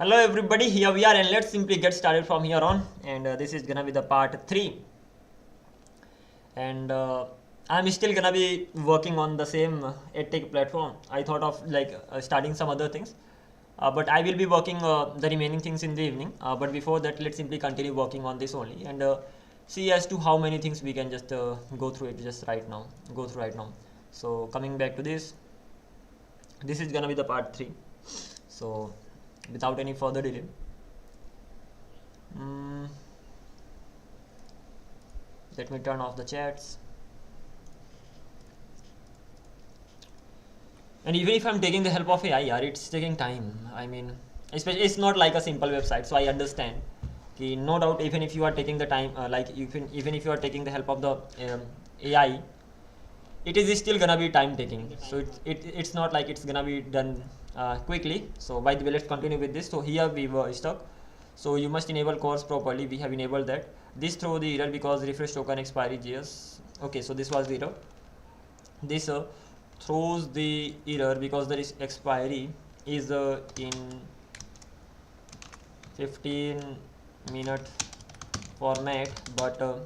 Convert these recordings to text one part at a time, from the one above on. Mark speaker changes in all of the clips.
Speaker 1: Hello everybody, here we are and let's simply get started from here on, and this is gonna be the part 3, and I'm still gonna be working on the same edtech platform. I thought of starting some other things, but I will be working the remaining things in the evening, but before that let's simply continue working on this only and see as to how many things we can just go through right now. So coming back to this is gonna be the part 3. So without any further delay, let me turn off the chats. And even if I'm taking the help of AI, it's taking time. I mean, especially it's not like a simple website, so I understand. No doubt, even if you are taking the time, even if you are taking the help of the AI, it is still gonna be time taking. So it's not like it's gonna be done quickly. So by the way, let's continue with this. So here we were stuck. So you must enable cores properly. We have enabled that. This throw the error because refresh token expiry JS. Okay, so this was the error. This throws the error because there is expiry is in 15-minute format, but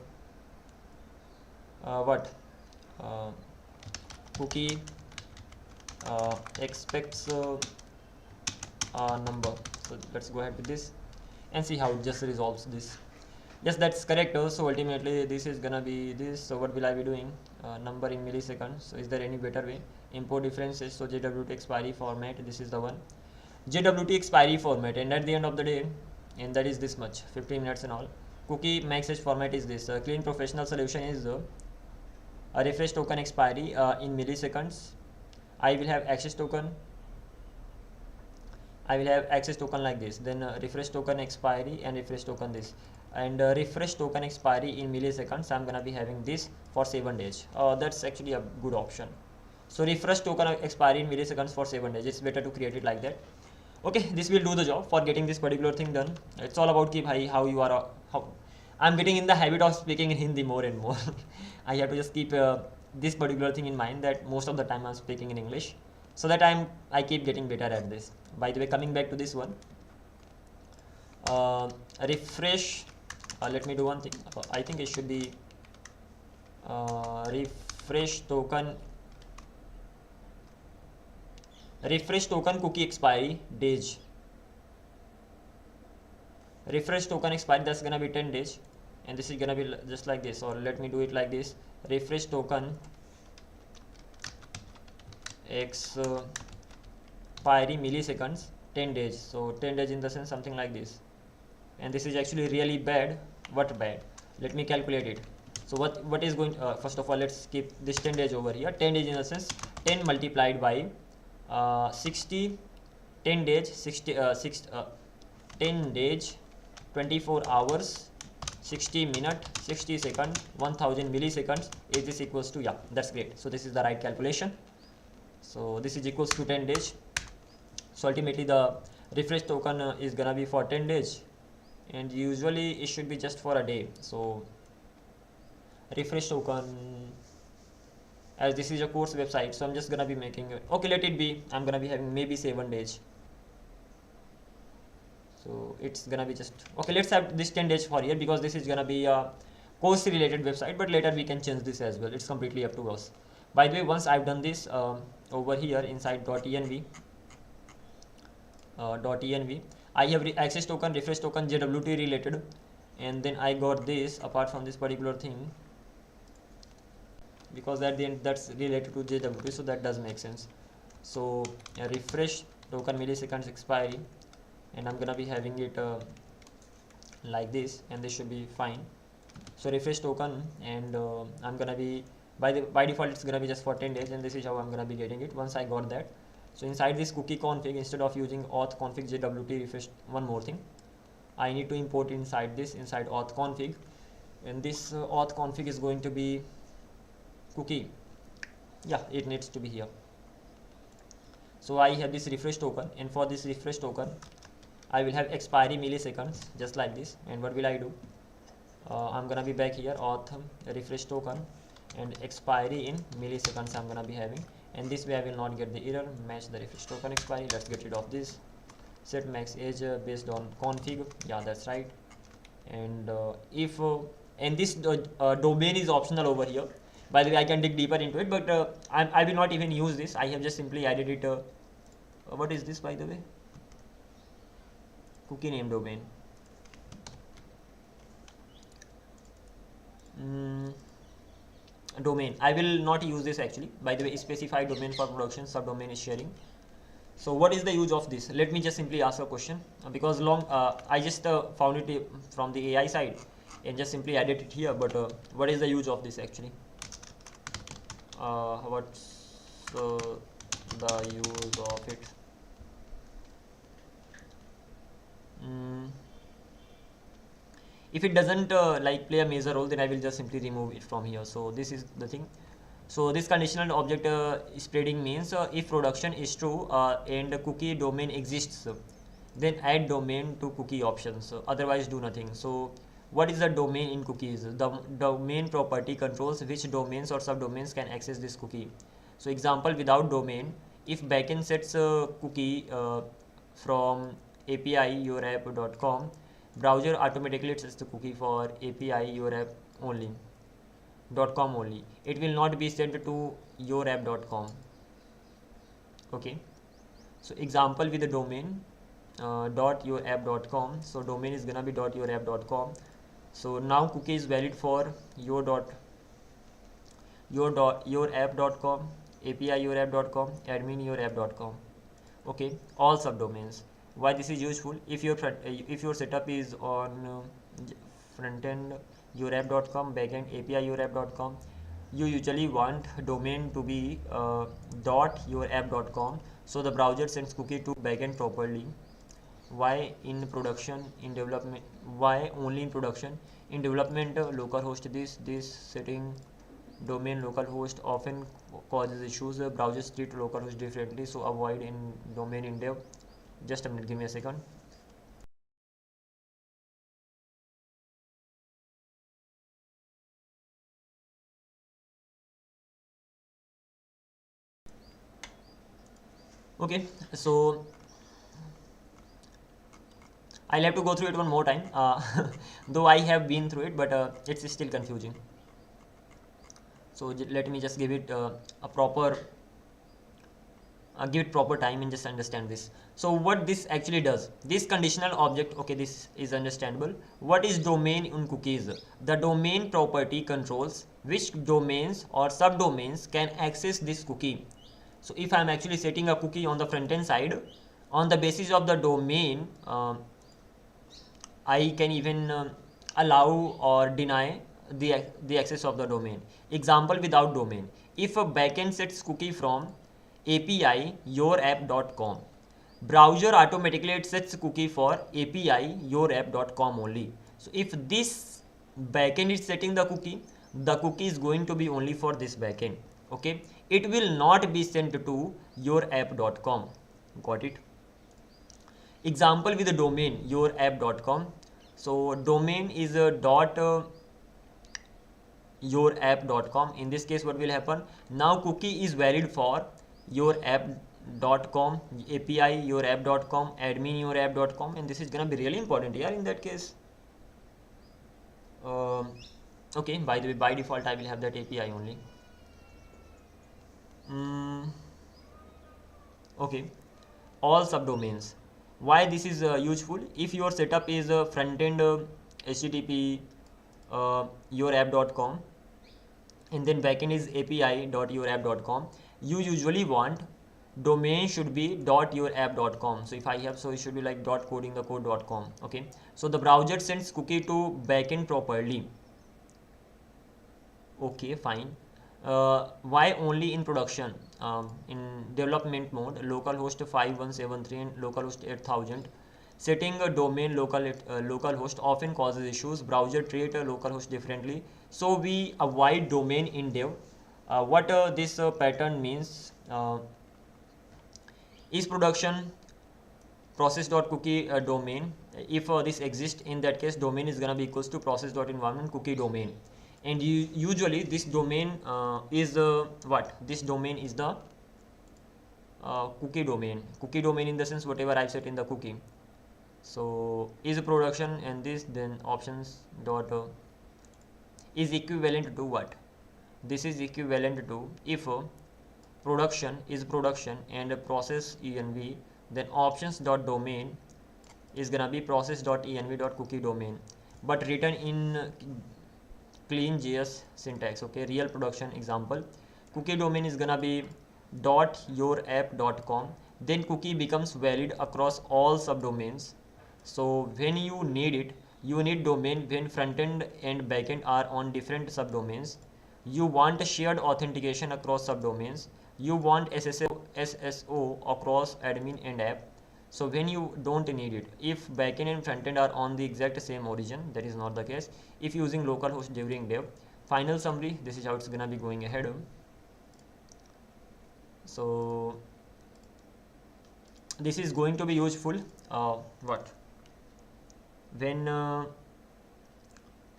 Speaker 1: cookie expects a number. So let's go ahead with this and see how it just resolves this. Yes, that's correct. So ultimately this is gonna be this. So what will I be doing? Number in milliseconds. So is there any better way? Import differences. So JWT expiry format, this is the one. JWT expiry format, and at the end of the day, and that is this much, 15 minutes and all. Cookie message format is this. Clean professional solution is a refresh token expiry in milliseconds. I will have access token like this, then refresh token expiry and refresh token this, and refresh token expiry in milliseconds. I'm gonna be having this for 7 days. That's actually a good option. So refresh token expiry in milliseconds for 7 days. It's better to create it like that. Okay, this will do the job for getting this particular thing done. It's all about how you are, how I'm getting in the habit of speaking in Hindi more and more. I have to just keep this particular thing in mind, that most of the time I'm speaking in English, so that I keep getting better at this. By the way, coming back to this one, refresh. Let me do one thing. I think it should be refresh token cookie expiry days. Refresh token expiry, that's gonna be 10 days, and this is gonna be just like this. Or let me do it like this: refresh token expiry milliseconds 10 days. So 10 days in the sense something like this, and this is actually really bad. What bad? Let me calculate it. So what is going first of all, let's keep this 10 days over here. 10 days in the sense 10 multiplied by 60, 10 days 10 days 24 hours 60 minutes 60 seconds 1000 milliseconds. Is this equals to, yeah, that's great. So this is the right calculation. So this is equals to 10 days. So ultimately the refresh token is gonna be for 10 days, and usually it should be just for a day. So refresh token, as this is a course website, so I'm just gonna be making it, okay, let it be, I'm gonna be having maybe 7 days. So it's gonna be just, okay, let's have this 10 days for here, because this is gonna be a course related website, but later we can change this as well. It's completely up to us. By the way, once I've done this over here inside .env, I have access token, refresh token, JWT related, and then I got this apart from this particular thing, because at the end that's related to JWT, so that does make sense. So refresh token milliseconds expiry, and I'm gonna be having it like this, and this should be fine. So refresh token, and I'm gonna be by default it's gonna be just for 10 days, and this is how I'm gonna be getting it. Once I got that, so inside this cookie config, instead of using auth config JWT refresh, one more thing, I need to import inside auth config, and this auth config is going to be cookie. Yeah, it needs to be here. So I have this refresh token, and for this refresh token I will have expiry milliseconds just like this. And what will I do? I'm gonna be back here, auth refresh token, and expiry in milliseconds I'm gonna be having, and this way I will not get the error. Match the refresh token expiry. Let's get rid of this. set max age based on config. Yeah, that's right. And if and this domain is optional over here. By the way, I can dig deeper into it, but I will not even use this. I have just simply added it. What is this, by the way? Cookie name domain. Domain. I will not use this actually. By the way, specify domain for production, subdomain is sharing. So what is the use of this? Let me just simply ask a question, because I just found it from the AI side and just simply added it here. But what is the use of this actually? What's the use of it? If it doesn't like play a major role, then I will just simply remove it from here. So this is the thing. So this conditional object spreading means if production is true and cookie domain exists, then add domain to cookie options. Otherwise, do nothing. So what is the domain in cookies? The domain property controls which domains or subdomains can access this cookie. So example, without domain, if backend sets a cookie from API yourapp.com, browser automatically sets the cookie for API yourapp only. .com only. It will not be sent to yourapp.com. Okay. So example with the domain .yourapp.com. So domain is gonna be .yourapp.com. So now cookie is valid for yourapp.com, API yourapp.com, admin yourapp.com. Okay. All subdomains. Why this is useful? If your setup is on front end yourapp.com, backend API yourapp.com, you usually want domain to be .yourapp.com, so the browser sends cookie to backend properly. Why in production, in development? Why only in production? In development, localhost this setting domain localhost often causes issues. Browsers treat localhost differently, so avoid in domain in dev. Just a minute, give me a second. Okay, so I'll have to go through it one more time, though I have been through it, but it's still confusing. So let me just give it a proper give it proper time and just understand this. So what this actually does, this conditional object, okay, this is understandable. What is domain in cookies? The domain property controls which domains or subdomains can access this cookie. So if I'm actually setting a cookie on the front end side, on the basis of the domain, I can even allow or deny the access of the domain. Example without domain. If a backend sets cookie from API yourapp.com, browser automatically sets cookie for API yourapp.com only. So if this backend is setting the cookie is going to be only for this backend. Okay, it will not be sent to yourapp.com. Got it? Example with the domain yourapp.com. So domain is a yourapp.com. In this case, what will happen? Now cookie is valid for yourapp.com, API yourapp.com, admin yourapp.com, and this is gonna be really important here in that case. Okay, by the way, by default I will have that API only. Okay, all subdomains. Why this is useful? If your setup is front end HTTP yourapp.com and then backend is api.yourapp.com, you usually want domain should be .yourapp.com. So if I have, so it should be like .codingthecode.com. Okay, so the browser sends cookie to backend properly. Okay, fine. Why only in production? In development mode, localhost 5173 and localhost 8000. Setting a domain localhost often causes issues. Browser treat a localhost differently, so we avoid domain in dev. What this pattern means is production process.cookie domain. If this exists, in that case domain is gonna be equals to process.environment cookie domain. And usually this domain is what? This domain is the cookie domain in the sense whatever I've set in the cookie. So is production and this, then options dot is equivalent to what? This is equivalent to if production is production and process env, then options dot domain is gonna be process dot env dot cookie domain, but written in clean JS syntax. Okay, real production example, cookie domain is gonna be dot your app dot com, then cookie becomes valid across all subdomains. So when you need it, you need domain when frontend and backend are on different subdomains. You want shared authentication across subdomains. You want SSO across admin and app. So when you don't need it, if backend and frontend are on the exact same origin, that is not the case. If using localhost during dev. Final summary, this is how it's gonna be going ahead. So this is going to be useful what when I'm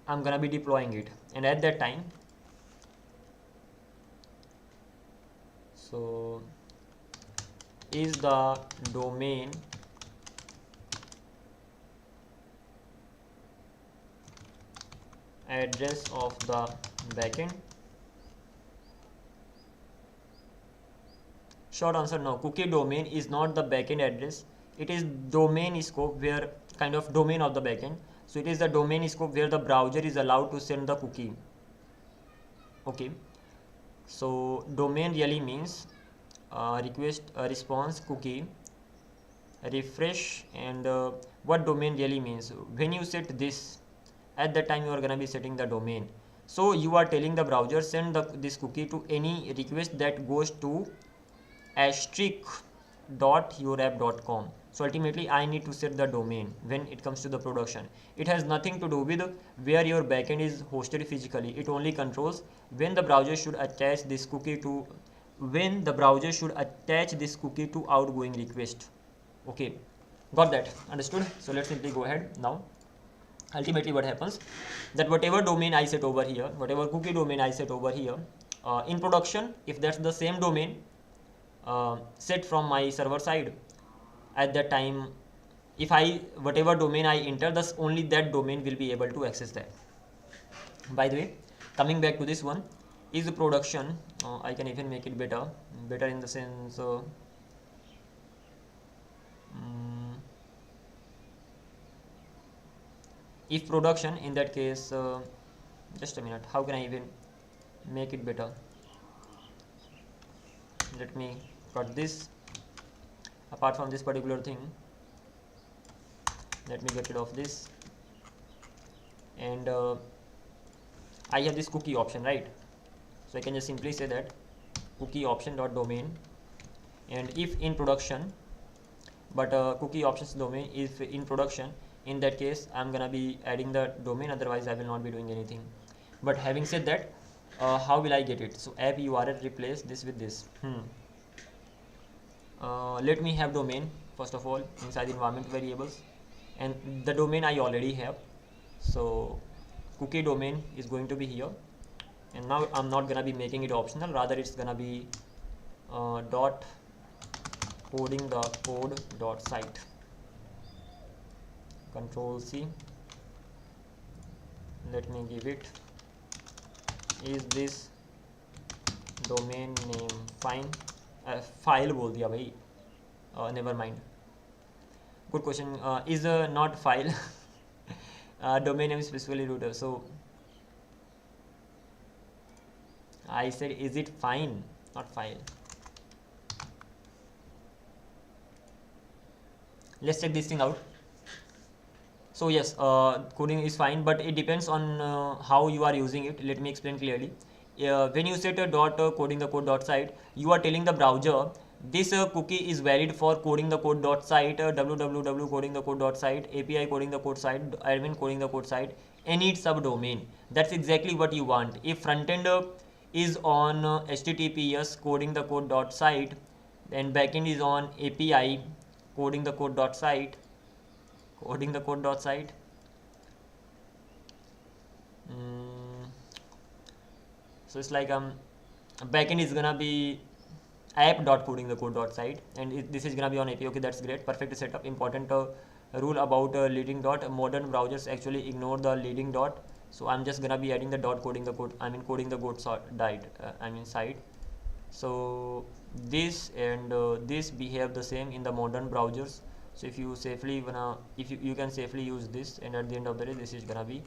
Speaker 1: gonna be deploying it, and at that time, so is the domain address of the backend? Short answer, no. Cookie domain is not the backend address. It is domain scope, where kind of domain of the backend. So it is the domain scope where the browser is allowed to send the cookie. Okay. So domain really means request response cookie refresh, and what domain really means, when you set this, at that time you are gonna be setting the domain. So you are telling the browser send this cookie to any request that goes to *yourapp.com. So ultimately I need to set the domain when it comes to the production. It has nothing to do with where your backend is hosted physically. It only controls when the browser should attach this cookie to outgoing request. Okay, got that? Understood? So let's simply go ahead now. Ultimately what happens, that whatever domain I set over here, whatever cookie domain I set over here, in production, if that's the same domain set from my server side, at that time, if whatever domain I enter, thus only that domain will be able to access that. By the way, coming back to this one, is the production, I can even make it better in the sense if production, in that case, just a minute, how can I even make it better? Let me cut this. Apart from this particular thing, let me get rid of this, and I have this cookie option, right? So I can just simply say that cookie option dot domain, and if in production, but cookie options domain, if in production, in that case I'm gonna be adding the domain, otherwise I will not be doing anything. But having said that, how will I get it? So app URL, replace this with this. Let me have domain first of all inside the environment variables, and the domain I already have. So cookie domain is going to be here, and now I'm not gonna be making it optional, rather it's gonna be dot coding the code dot site. Control C. Let me give it, is this domain name fine? File बोल दिया भाई, never mind. Good question. Is not file. Domain name is specifically router. So I said, is it fine, not file. Let's check this thing out. So yes, coding is fine, but it depends on how you are using it. Let me explain clearly. When you set a dot coding the code dot site, you are telling the browser this cookie is valid for coding the code dot site, www coding the code dot site, API coding the code site, admin coding the code site, any subdomain. That's exactly what you want. If frontend is on HTTPS coding the code dot site, then backend is on API coding the code dot site, so it's like backend is gonna be app.coding the code.site, and this is gonna be on AP. Okay, that's great, perfect setup. Important rule about leading dot. Modern browsers actually ignore the leading dot, so I'm just gonna be adding the dot coding the code. I mean coding the code side. So this and this behave the same in the modern browsers. So if you safely wanna, if you can safely use this, and at the end of the day this is gonna be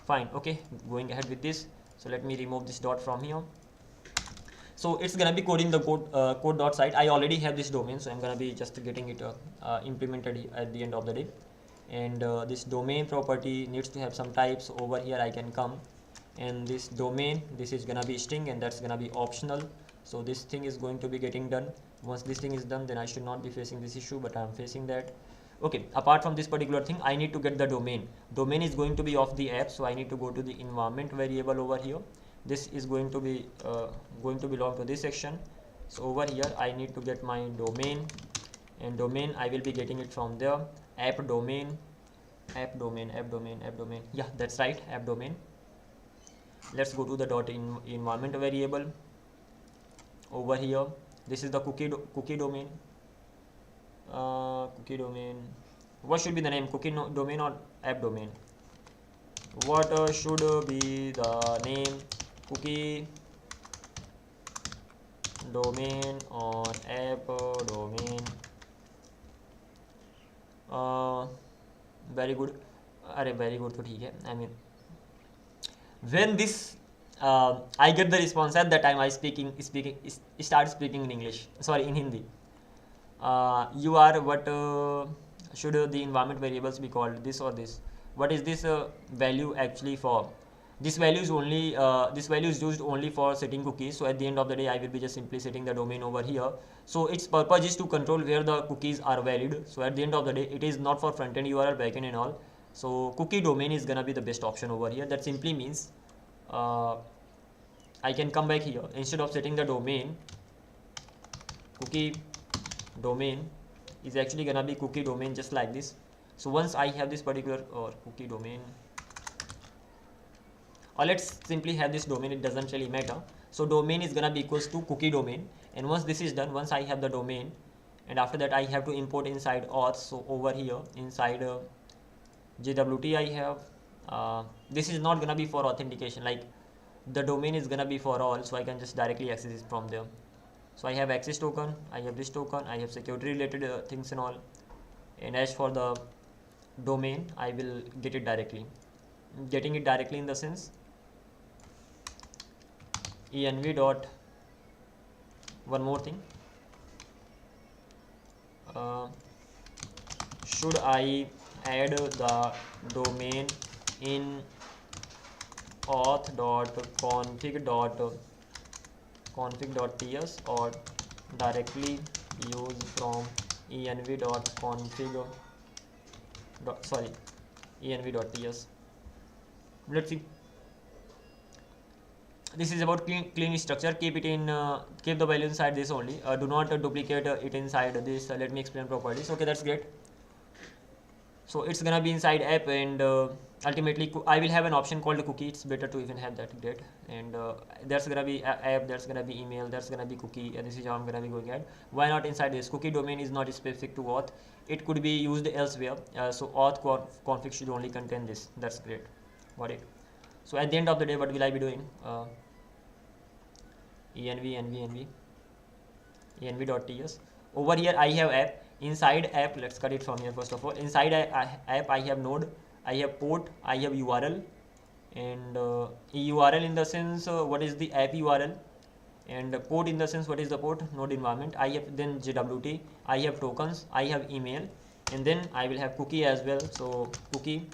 Speaker 1: fine. Okay, going ahead with this. So let me remove this dot from here. So it's gonna be coding the code.site. I already have this domain, so I'm gonna be just getting it implemented at the end of the day. And this domain property needs to have some types. Over here I can come, and this domain, this is gonna be string, and that's gonna be optional. So this thing is going to be getting done. Once this thing is done, then I should not be facing this issue, but I'm facing that. Okay, apart from this particular thing, I need to get the domain. Domain is going to be of the app, so I need to go to the environment variable over here. This is going to be belong to this section. So over here I need to get my domain, and domain I will be getting it from there. App domain. Yeah, that's right, app domain. Let's go to the environment variable. Over here, this is the cookie domain. Cookie domain. What should be the name? Cookie domain or app domain? What should be the name? Cookie domain or app domain? Very good. Very good. तो ठीक है. I mean, when this I get the response, at that time I start speaking in English. Sorry, in Hindi. You are what should the environment variables be called? This or this? What is this value actually for? This value is only this value is used only for setting cookies. So at the end of the day, I will be just simply setting the domain over here. So its purpose is to control where the cookies are valid. So at the end of the day, it is not for front end URL, backend and all. So cookie domain is gonna be the best option over here. That simply means I can come back here, instead of setting the domain, cookie domain is actually gonna be cookie domain, just like this. So once I have this particular cookie domain, or let's simply have this domain, it doesn't really matter. So domain is gonna be equals to cookie domain, and once this is done, once I have the domain, and after that I have to import inside auth. So over here inside JWT I have this is not gonna be for authentication, like the domain is gonna be for all, so I can just directly access it from there. So I have access token, I have this token, I have security related things and all. And as for the domain, I will get it directly. Getting it directly in the sense env dot, one more thing, should I add the domain in auth.config.ts or directly use from env.ts. Let's see. This is about clean structure. Keep it in keep the value inside this only. Do not duplicate it inside this. Let me explain properties. Okay, that's great. So it's gonna be inside app, and ultimately I will have an option called cookie. It's better to even have that, great. And there's gonna be app, there's gonna be email, there's gonna be cookie, and this is how I'm gonna be going at. Why not inside this? Cookie domain is not specific to auth, it could be used elsewhere. So auth config should only contain this. That's great, got it. So at the end of the day, what will I be doing? env.ts. Over here I have app. Inside app, let's cut it from here first of all. Inside app I have node, I have port, I have URL, and URL in the sense what is the app URL, and port in the sense what is the port, node environment. I have then JWT, I have tokens, I have email, and then I will have cookie as well. So cookie,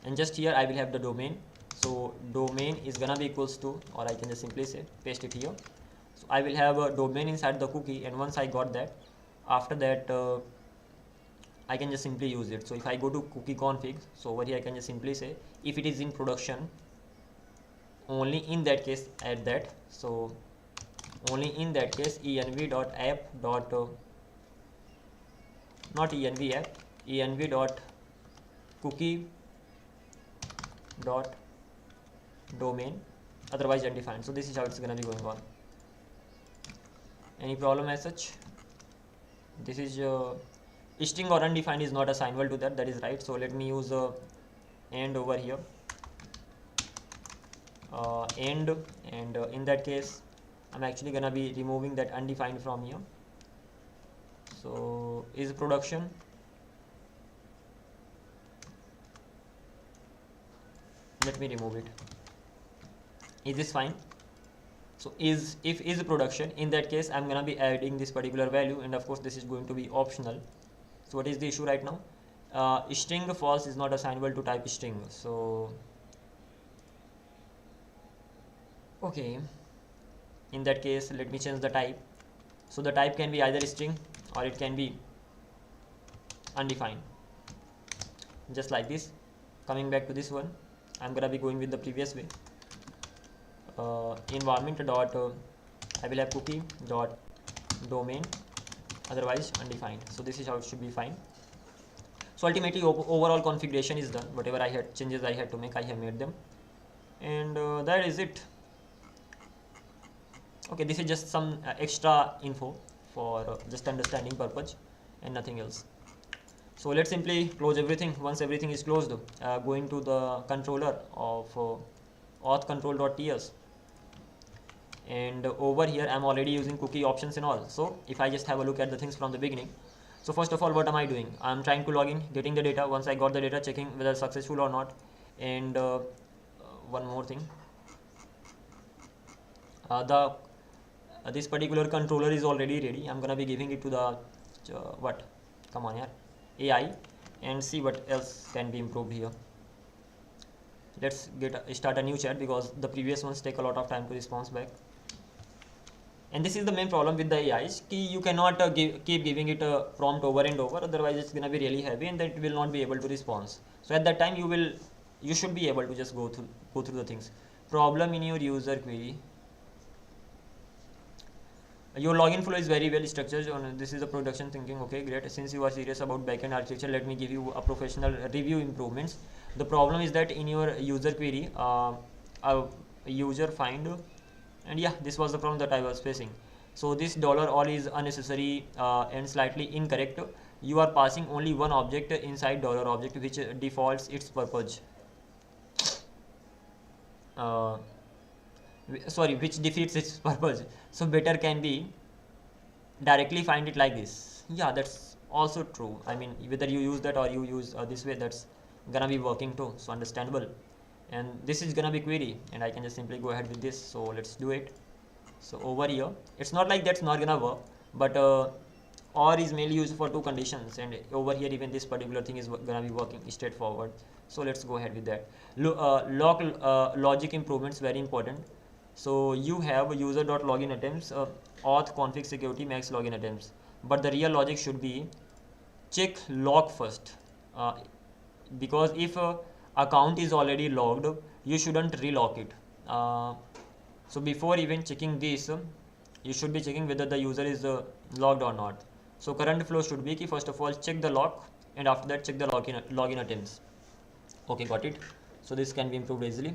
Speaker 1: and just here I will have the domain. So domain is gonna be equals to, or I can just simply say paste it here. So I will have a domain inside the cookie, and once I got that, after that I can just simply use it. So if I go to cookie config, so over here I can just simply say if it is in production, only in that case add that. So only in that case env.app dot not env app, env.cookie dot domain, otherwise undefined. So this is how it's gonna be going on. Any problem as such? This is string or undefined is not assignable to that is right. So let me use end over here, end, and in that case I'm actually gonna be removing that undefined from here. So is production, let me remove it. Is this fine? So if is production, in that case I'm gonna be adding this particular value, and of course this is going to be optional. So what is the issue right now? String false is not assignable to type string. So okay, in that case let me change the type. So the type can be either string or it can be undefined, just like this. Coming back to this one, I'm gonna be going with the previous way. Environment dot I will have cookie dot domain, otherwise undefined. So this is how it should be fine. So ultimately overall configuration is done. Whatever I had changes I had to make, I have made them, and that is it. Okay, this is just some extra info for just understanding purpose and nothing else. So let's simply close everything. Once everything is closed, going to the controller of auth control.ts, and over here I'm already using cookie options and all. So if I just have a look at the things from the beginning, so first of all, what am I doing? I'm trying to log in, getting the data. Once I got the data, checking whether successful or not. And one more thing, this particular controller is already ready. I'm gonna be giving it to the what? Come on, yeah, AI, and see what else can be improved here. Let's start a new chat because the previous ones take a lot of time to respond back. And this is the main problem with the AIs. You cannot keep giving it a prompt over and over, otherwise it's gonna be really heavy and then it will not be able to respond. So at that time you should be able to just go through the things. Problem in your user query. Your login flow is very well structured. This is a production thinking. Okay, great. Since you are serious about backend architecture, let me give you a professional review improvements. The problem is that in your user query, a user find, and yeah, this was the problem that I was facing. So this $all is unnecessary and slightly incorrect. You are passing only one object inside $object, which defaults its purpose. Which defeats its purpose. So better can be directly find it like this. Yeah, that's also true. I mean, whether you use that or you use this way, that's gonna be working too. So understandable. And this is gonna be query, and I can just simply go ahead with this. So let's do it. So over here, it's not like that's not gonna work, but or is mainly used for two conditions, and over here even this particular thing is gonna be working straightforward. So let's go ahead with that. Logic improvements, very important. So you have user.login attempts, auth config security max login attempts, but the real logic should be check log first, because if account is already logged, you shouldn't relog it. So before even checking this, you should be checking whether the user is logged or not. So current flow should be first of all check the log, and after that check the login attempts. Okay, got it. So this can be improved easily.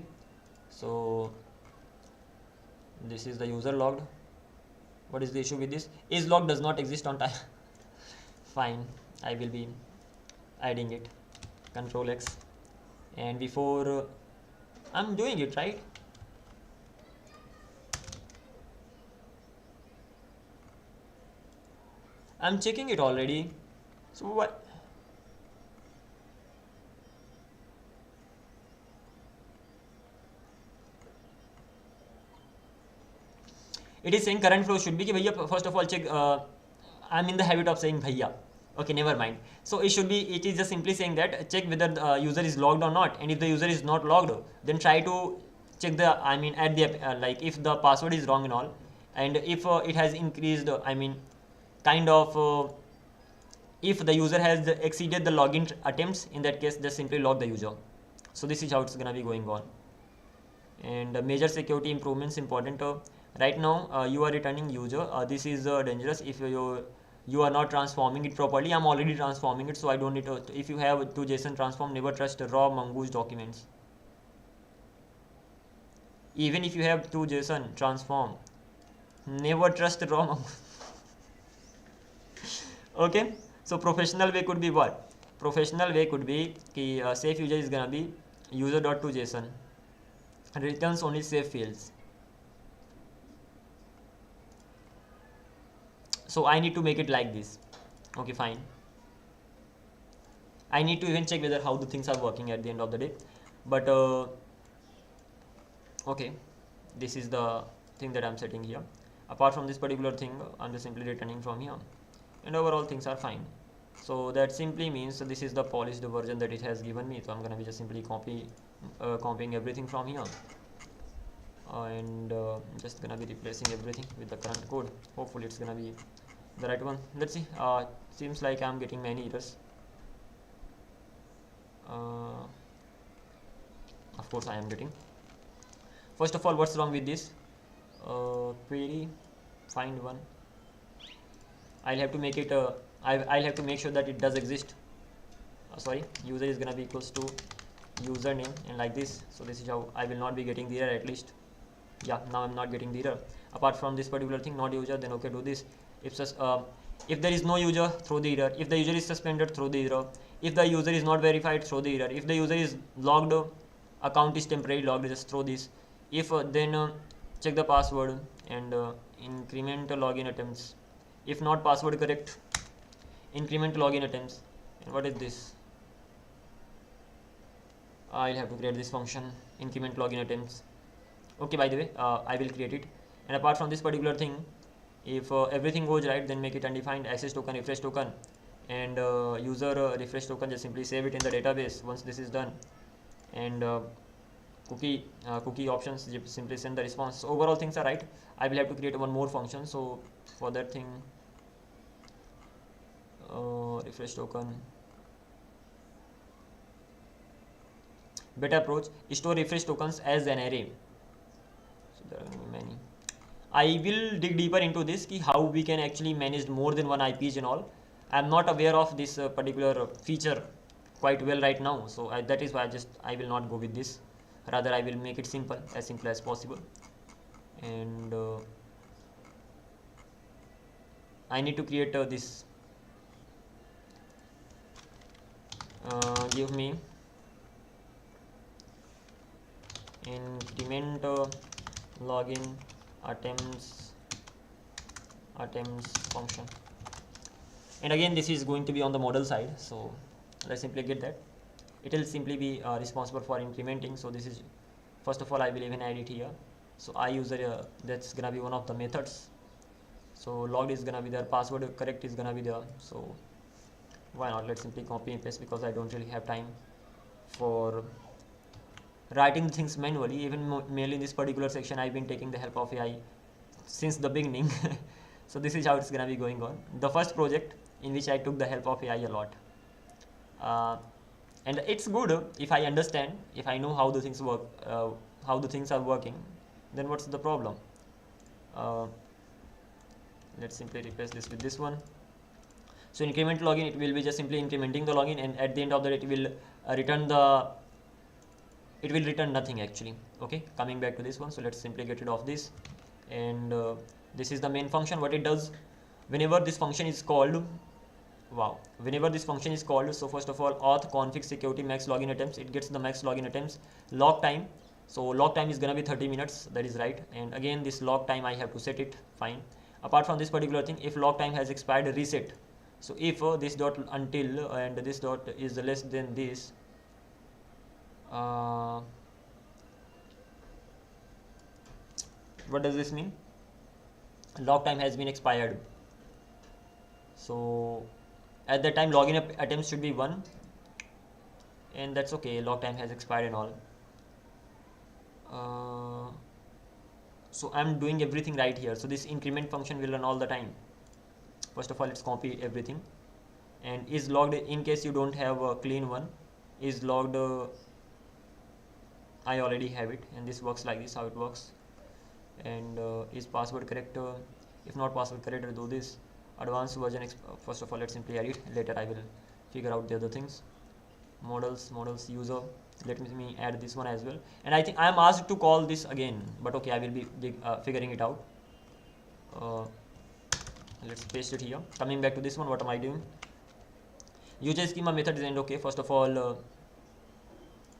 Speaker 1: So this is the user logged. What is the issue with this? Is log does not exist on time. Fine, I will be adding it. Control X, and before I'm doing it right. I'm checking it already. So what? It is saying current flow should be ki bhaiya, first of all check. I'm in the habit of saying bhaiya. Okay, never mind. So it is just simply saying that check whether the user is logged or not, and if the user is not logged, then try to check the, I mean, at the like if the password is wrong and all, and if it has increased, I mean, kind of if the user has exceeded the login attempts, in that case just simply log the user. So this is how it's gonna be going on. And major security improvements important. Right now you are returning user. This is dangerous if you are not transforming it properly. I'm already transforming it, so I don't need to. If you have to JSON transform, never trust raw mongoose documents. Even if you have to JSON transform, never trust raw mongoose. Okay, so professional way could be what? Professional way could be कि safe user is gonna be user.toJSON returns only safe fields. So I need to make it like this. Okay, fine. I need to even check whether how the things are working at the end of the day. But okay, this is the thing that I'm setting here. Apart from this particular thing, I'm just simply returning from here, and overall things are fine. So that simply means, so this is the polished version that it has given me. So I'm gonna be just simply copying everything from here, and just gonna be replacing everything with the current code. Hopefully it's gonna be the right one. Let's see. Seems like I'm getting many errors. Of course I am getting. First of all, what's wrong with this query? Find one. I'll have to make it. I'll have to make sure that it does exist. Sorry, user is gonna be equals to username, and like this. So this is how I will not be getting the error at least. Yeah, now I'm not getting the error. Apart from this particular thing, not user, then okay, do this. If there is no user, throw the error. If the user is suspended, throw the error. If the user is not verified, throw the error. If the user is logged, account is temporarily logged, just throw this. If then check the password and increment login attempts. If not password correct, increment login attempts. And what is this? I'll have to create this function, increment login attempts. Okay, by the way, I will create it. And apart from this particular thing, if everything goes right, then make it undefined access token, refresh token, and user refresh token, just simply save it in the database once this is done. And cookie options, simply send the response. So overall things are right. I will have to create one more function. So for that thing, refresh token, better approach, store refresh tokens as an array. So there are going to be many. I will dig deeper into this, how we can actually manage more than one IPs and all. I'm not aware of this particular feature quite well right now, so that is why I will not go with this. Rather, I will make it simple as possible. And I need to create this. Give me increment login attempts function. And again, this is going to be on the model side, so let's simply get that. It will simply be responsible for incrementing. So this is, first of all, I will even add it here. So I user, that's gonna be one of the methods. So logged is gonna be there, password correct is gonna be there. So why not? Let's simply copy and paste, because I don't really have time for writing things manually. Even mainly in this particular section, I've been taking the help of AI since the beginning. So this is how it's gonna be going on. The first project in which I took the help of AI a lot. And it's good if I understand, if I know how the things work, how the things are working, then what's the problem? Let's simply replace this with this one. So increment login, it will be just simply incrementing the login, and at the end of the day, it will return nothing actually. Okay, coming back to this one, so let's simply get rid of this. And this is the main function. What it does, whenever this function is called, so first of all, auth config security max login attempts, it gets the max login attempts. Log time, so log time is gonna be 30 minutes, that is right. And again, this log time I have to set it, fine. Apart from this particular thing, if log time has expired, reset. So if this dot until and this dot is less than this, what does this mean? Log time has been expired. So at that time, login attempts should be 1, and that's okay. Log time has expired and all. So I'm doing everything right here. So this increment function will run all the time. First of all, let's copy everything. And is logged, in case you don't have a clean one, is logged. I already have it, and this works like this, how it works. And is password correct? If not password correct, I'll do this. Advanced version, first of all, let's simply add it. Later I will figure out the other things. Models user, let me add this one as well. And I think I am asked to call this again, but okay, I will be figuring it out. let's paste it here. Coming back to this one, what am I doing? User schema method is end. Okay, first of all,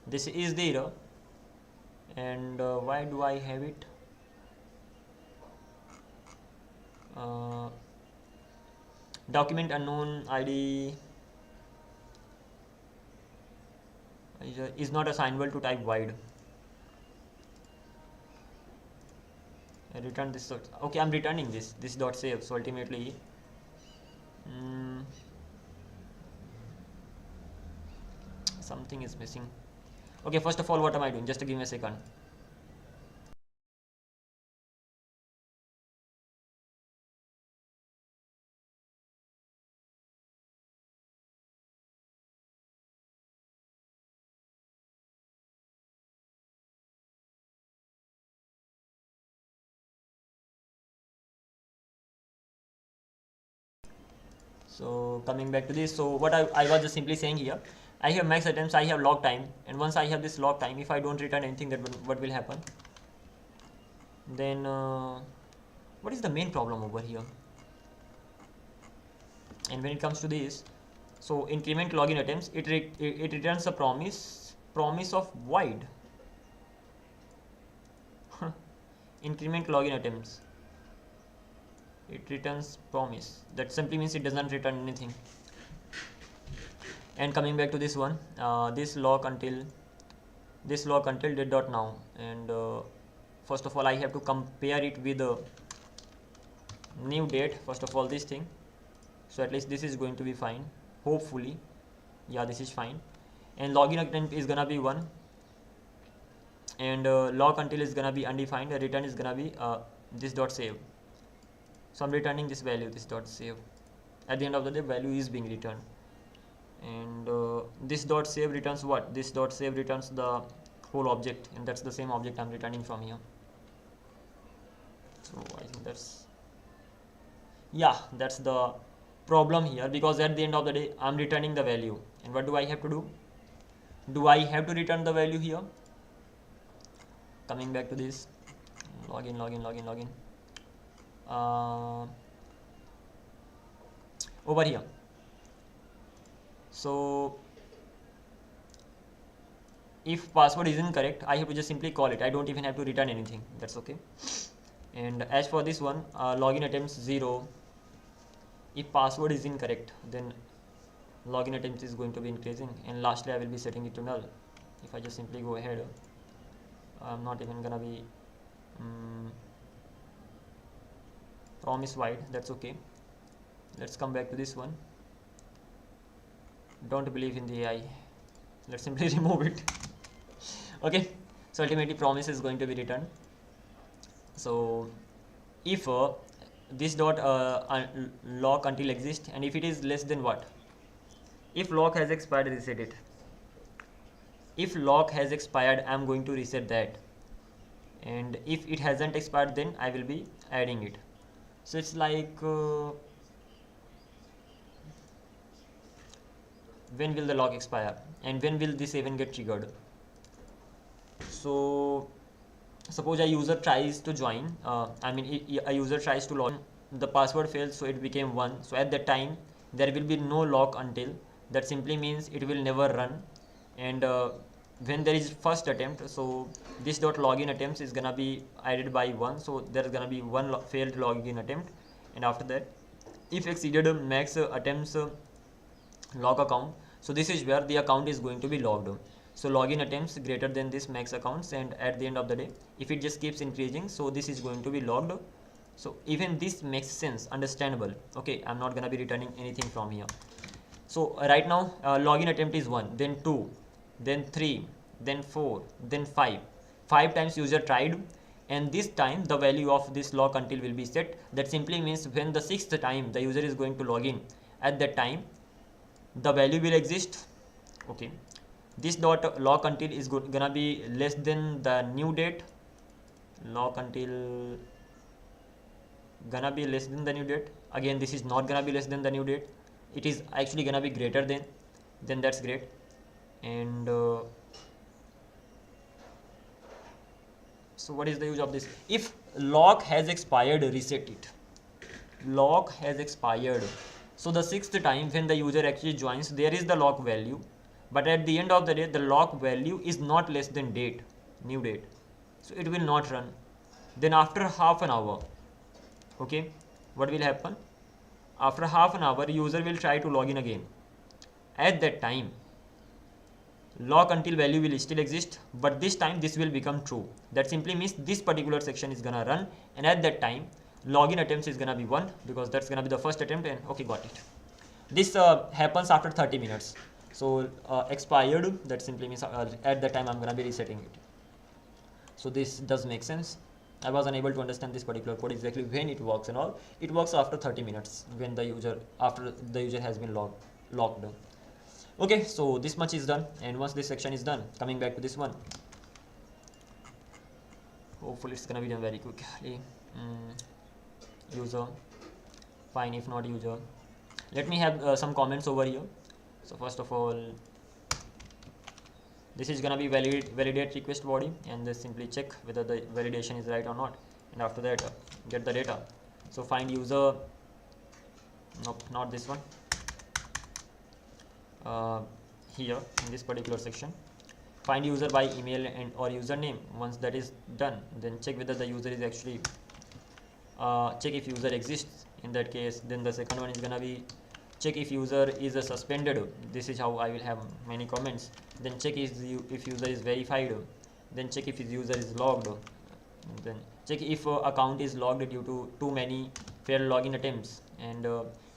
Speaker 1: this is the error, and why do I have it? Document unknown ID is not assignable to type void. Return this. Okay, I'm returning this dot save. So ultimately, something is missing. Okay, first of all, what am I doing? Just to give me a second. So coming back to this, so what I was just simply saying here, I have max attempts, I have log time, and once I have this log time, if I don't return anything, that what will happen? Then what is the main problem over here? And when it comes to this, so increment login attempts, it returns a promise of void. Increment login attempts, it returns promise. That simply means it doesn't return anything. And coming back to this one, this log until date dot now, and first of all I have to compare it with the new date. First of all, this thing, so at least this is going to be fine, hopefully. Yeah, this is fine. And login attempt is gonna be 1, and log until is gonna be undefined. The return is gonna be this dot save. So I'm returning this value, this dot save. At the end of the day, value is being returned. And this dot save returns what? This dot save returns the whole object, and that's the same object I'm returning from here. So I think that's the problem here, because at the end of the day I'm returning the value, and what do I have to do? Do I have to return the value here? Coming back to this, login. Over here, so if password is incorrect, I have to just simply call it. I don't even have to return anything. That's okay. And as for this one, login attempts 0. If password is incorrect, then login attempts is going to be increasing, and lastly I will be setting it to null. If I just simply go ahead, I'm not even gonna be promise void. That's okay. Let's come back to this one. Don't believe in the AI. Let's simply remove it. Okay, so ultimately promise is going to be returned. So if this dot lock until exists, and if it is less than what? If lock has expired, reset it. If lock has expired, I'm going to reset that, and if it hasn't expired, then I will be adding it. So it's like when will the lock expire, and when will this event get triggered? So suppose a user tries to join, a user tries to log in, the password fails, so it became 1. So at that time there will be no lock until. That simply means it will never run. And when there is first attempt, so this dot login attempts is gonna be added by 1, so there is gonna be one failed login attempt. And after that, if exceeded max attempts log account, so this is where the account is going to be logged. So login attempts greater than this max accounts, and at the end of the day, if it just keeps increasing, so this is going to be logged. So even this makes sense, understandable. Okay, I'm not gonna be returning anything from here. So right now login attempt is 1, then 2, then 3, then 4, then 5. 5 times user tried, and this time the value of this lock until will be set. That simply means when the 6th time the user is going to log in, at that time the value will exist. Okay, this dot lock until is gonna be less than the new date. Lock until gonna be less than the new date. Again, this is not gonna be less than the new date. It is actually gonna be greater than. Then that's great. And so what is the use of this? If lock has expired, reset it. lock has expired. So the sixth time when the user actually joins, there is the lock value, but at the end of the day the lock value is not less than date, new date, so it will not run. Then after half an hour, okay, what will happen? After half an hour user will try to log in again. At that time lock until value will still exist, but this time this will become true. That simply means this particular section is gonna run, and at that time login attempts is gonna be 1, because that's gonna be the first attempt. And okay, got it. This happens after 30 minutes. So expired, that simply means at that time I'm gonna be resetting it. So this does make sense. I was unable to understand this particular code exactly when it works and all. It works after 30 minutes when the user, after the user has been locked. Okay, so this much is done, and once this section is done, coming back to this one, hopefully it's gonna be done very quickly. User, fine. If not user, let me have some comments over here. So first of all, this is gonna be validate request body, and this simply check whether the validation is right or not, and after that get the data. So find user, nope, not this one. Here in this particular section, find user by email and or username. Once that is done, then check whether the user is actually check if user exists. In that case, then the second one is gonna be check if user is suspended. This is how I will have many comments. Then check if user is verified. Then check if his user is logged. Then check if account is logged due to too many failed login attempts, and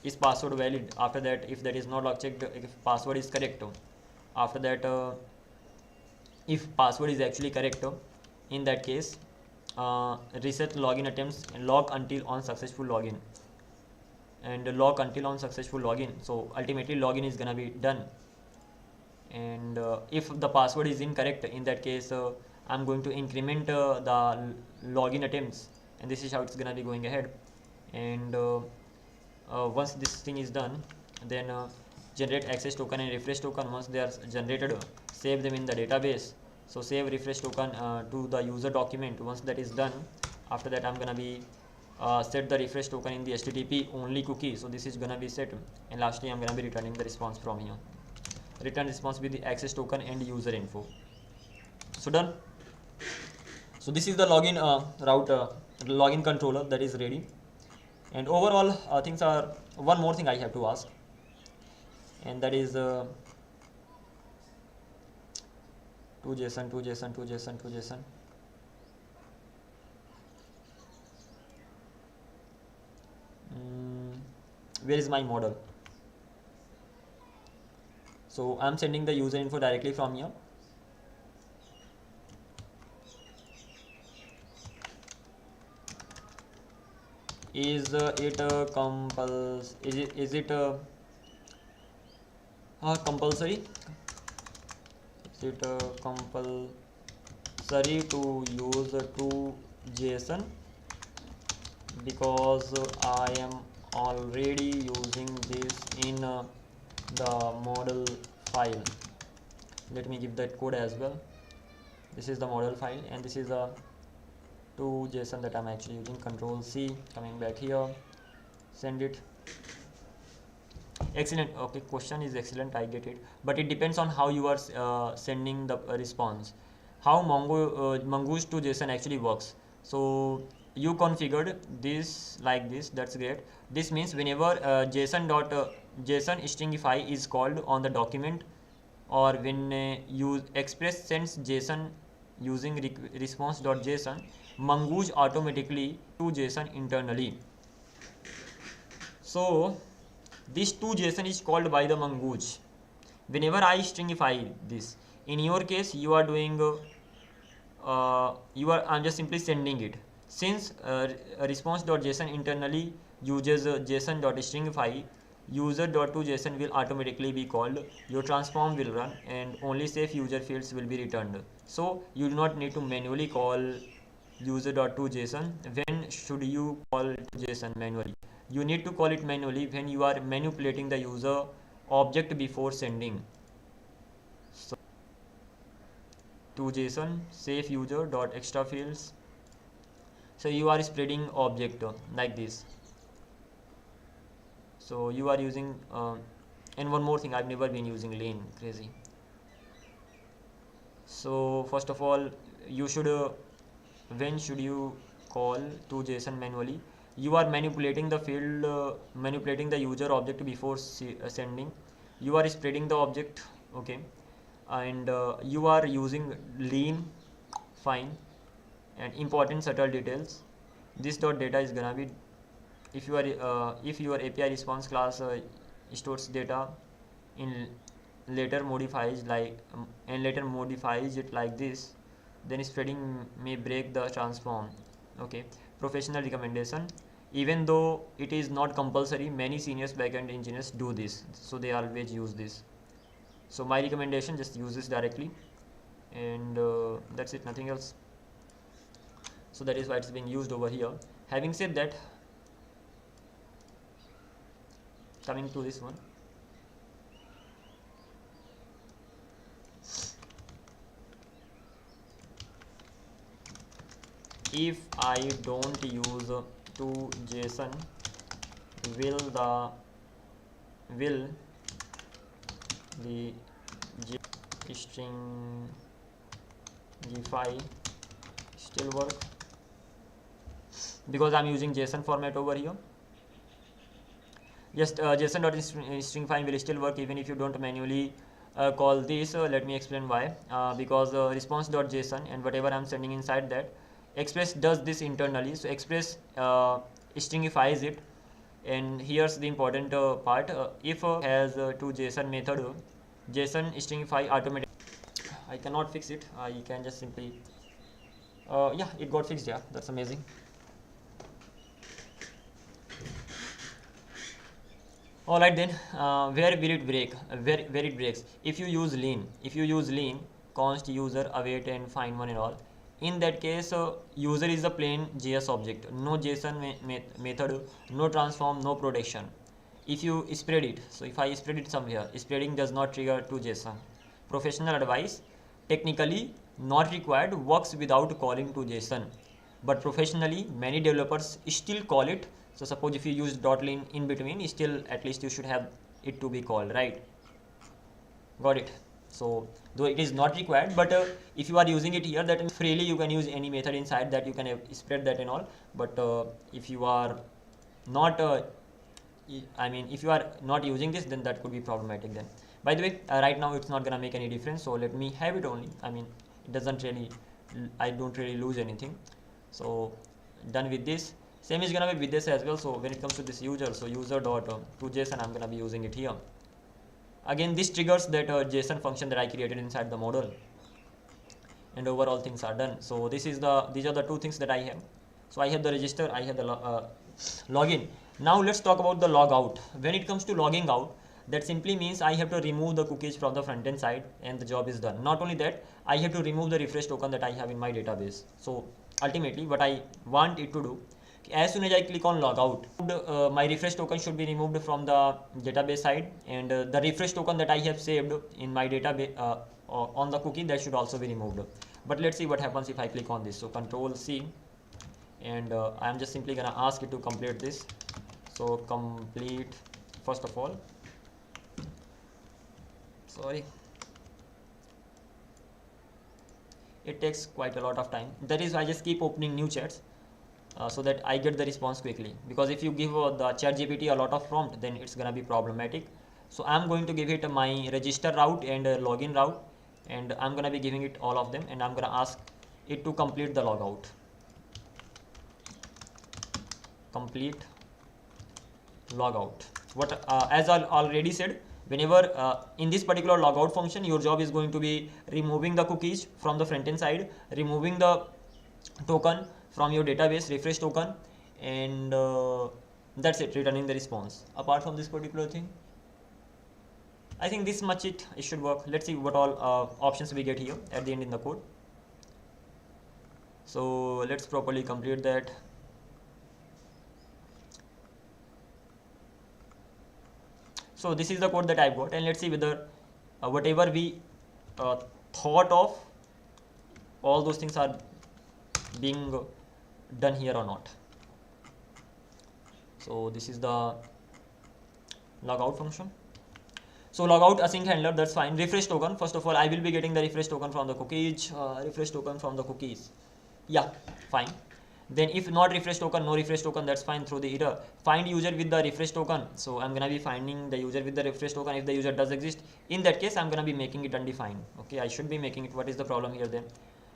Speaker 1: is password valid. After that, if that is not logged, check if password is correct. After that, if password is actually correct, in that case reset login attempts and log until on successful login, and log until on successful login. So ultimately login is gonna be done. And if the password is incorrect, in that case I'm going to increment the login attempts, and this is how it's gonna be going ahead. And once this thing is done, then generate access token and refresh token. Once they are generated, save them in the database. So save refresh token to the user document. Once that is done, after that I'm gonna be set the refresh token in the HTTP only cookie. So this is gonna be set, and lastly I'm gonna be returning the response from here. Return response with the access token and user info. So done. So this is the login route, login controller that is ready. And overall things are, one more thing I have to ask, and that is to JSON. Where is my model? So I'm sending the user info directly from here. Is it compulsory? Is it compulsory? Is it compulsory to use to JSON? Because I am already using this in the model file. Let me give that code as well. This is the model file, and this is a to JSON that I'm actually using. Control C, coming back here, send it. Excellent. Okay, question is excellent, I get it, but it depends on how you are sending the response, how mongoose to JSON actually works. So you configured this like this, that's great. This means whenever JSON stringify is called on the document, or when you express sends JSON using response.json, mongoose automatically to JSON internally. So this to JSON is called by the mongoose whenever I stringify this. In your case, you are doing I'm just simply sending it. Since response.json internally uses JSON.stringify, user.toJSON will automatically be called, your transform will run, and only safe user fields will be returned. So you do not need to manually call user.toJSON. When should you call to JSON manually? You need to call it manually when you are manipulating the user object before sending. So to JSON safe user dot extra fields. So you are spreading object like this. So you are using and one more thing, I've never been using len, crazy. So first of all, you should when should you call to JSON manually? You are manipulating the field, manipulating the user object before sending. You are spreading the object, okay, and you are using len, fine, and important subtle details. This dot data is gonna be, if you are if your API response class stores data in later modifies like and later modifies it like this, then spreading may break the transform. Okay, professional recommendation, even though it is not compulsory, many senior backend engineers do this, so they always use this. So my recommendation, just use this directly, and that's it, nothing else. So that is why it's being used over here. Having said that, coming to this one, if I don't use to JSON, will the stringify still work? Because I'm using JSON format over here. Yes, JSON.stringify will still work even if you don't manually call this. Let me explain why. Because response.json and whatever I'm sending inside that, Express does this internally. So Express stringifies it, and here's the important part. If has to JSON method, JSON stringify automatically. I cannot fix it. I can just simply yeah, it got fixed. Yeah, that's amazing. Alright then, where will it break? Where it breaks? If you use len, const user await and find one and all. In that case, user is a plain JS object, no JSON method, no transform, no protection. If you spread it, so if I spread it somewhere, spreading does not trigger to JSON. Professional advice, technically not required, works without calling to JSON. But professionally, many developers still call it. So suppose if you use .len in between, still at least you should have it to be called, right? Got it? So though it is not required, but if you are using it here, that freely you can use any method inside that, you can spread that and all. But if you are not if you are not using this, then that could be problematic then. By the way, right now it's not gonna make any difference, so let me have it only. It doesn't really, I don't really lose anything. So done with this. Same is gonna be with this as well. So when it comes to this user, so user dot to JSON, I'm gonna be using it here. Again, this triggers that JSON function that I created inside the model, and overall things are done. So these are the two things that I have. So I have the register, I have the login. Now let's talk about the logout. When it comes to logging out, that simply means I have to remove the cookies from the front end side, and the job is done. Not only that, I have to remove the refresh token that I have in my database. So ultimately what I want it to do, as soon as I click on logout, my refresh token should be removed from the database side, and the refresh token that I have saved in my database on the cookie, that should also be removed. But let's see what happens if I click on this. So Control C, and I am just simply gonna ask it to complete this. So complete, first of all, sorry, it takes quite a lot of time. That is why I just keep opening new chats so that I get the response quickly, because if you give the ChatGPT a lot of prompt, then it's gonna be problematic. So I'm going to give it my register route and login route, and I'm gonna be giving it all of them, and I'm gonna ask it to complete the logout. Complete logout. What as I already said, whenever in this particular logout function, your job is going to be removing the cookies from the front end side, removing the token from your database, refresh token, and that's it, returning the response. Apart from this particular thing, I think this much it should work. Let's see what all options we get here at the end in the code. So let's properly complete that. So this is the code that I've got, and let's see whether whatever we thought of, all those things are being done here or not. So this is the logout function. So logout async handler, that's fine. Refresh token, first of all I will be getting the refresh token from the cookies. Refresh token from the cookies, yeah, fine. Then if not refresh token, no refresh token, that's fine. Throw the error, find user with the refresh token. So I'm gonna be finding the user with the refresh token. If the user does exist, in that case I'm gonna be making it undefined. Okay, I should be making it. What is the problem here then?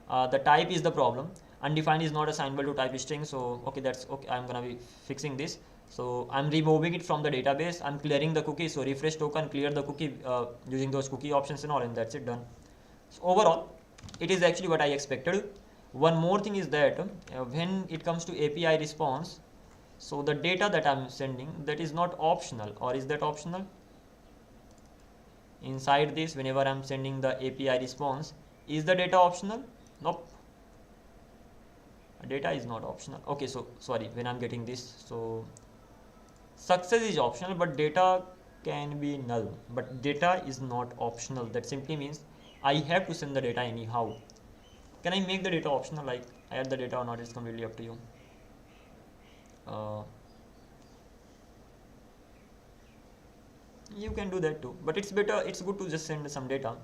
Speaker 1: The type is the problem. Undefined is not assignable to type string. So okay, that's okay, I'm gonna be fixing this. So I'm removing it from the database, I'm clearing the cookie. So refresh token, clear the cookie using those cookie options and all, and that's it, done. So overall it is actually what I expected. One more thing is that when it comes to API response, so the data that I'm sending, that is not optional, or is that optional? Inside this, whenever I'm sending the API response, is the data optional? Nope, data is not optional. Okay, so sorry, when I'm getting this, so success is optional but data can be null, but data is not optional. That simply means I have to send the data anyhow. Can I make the data optional, like add the data or not? It's completely up to you. You can do that too, but it's better, it's good to just send some data.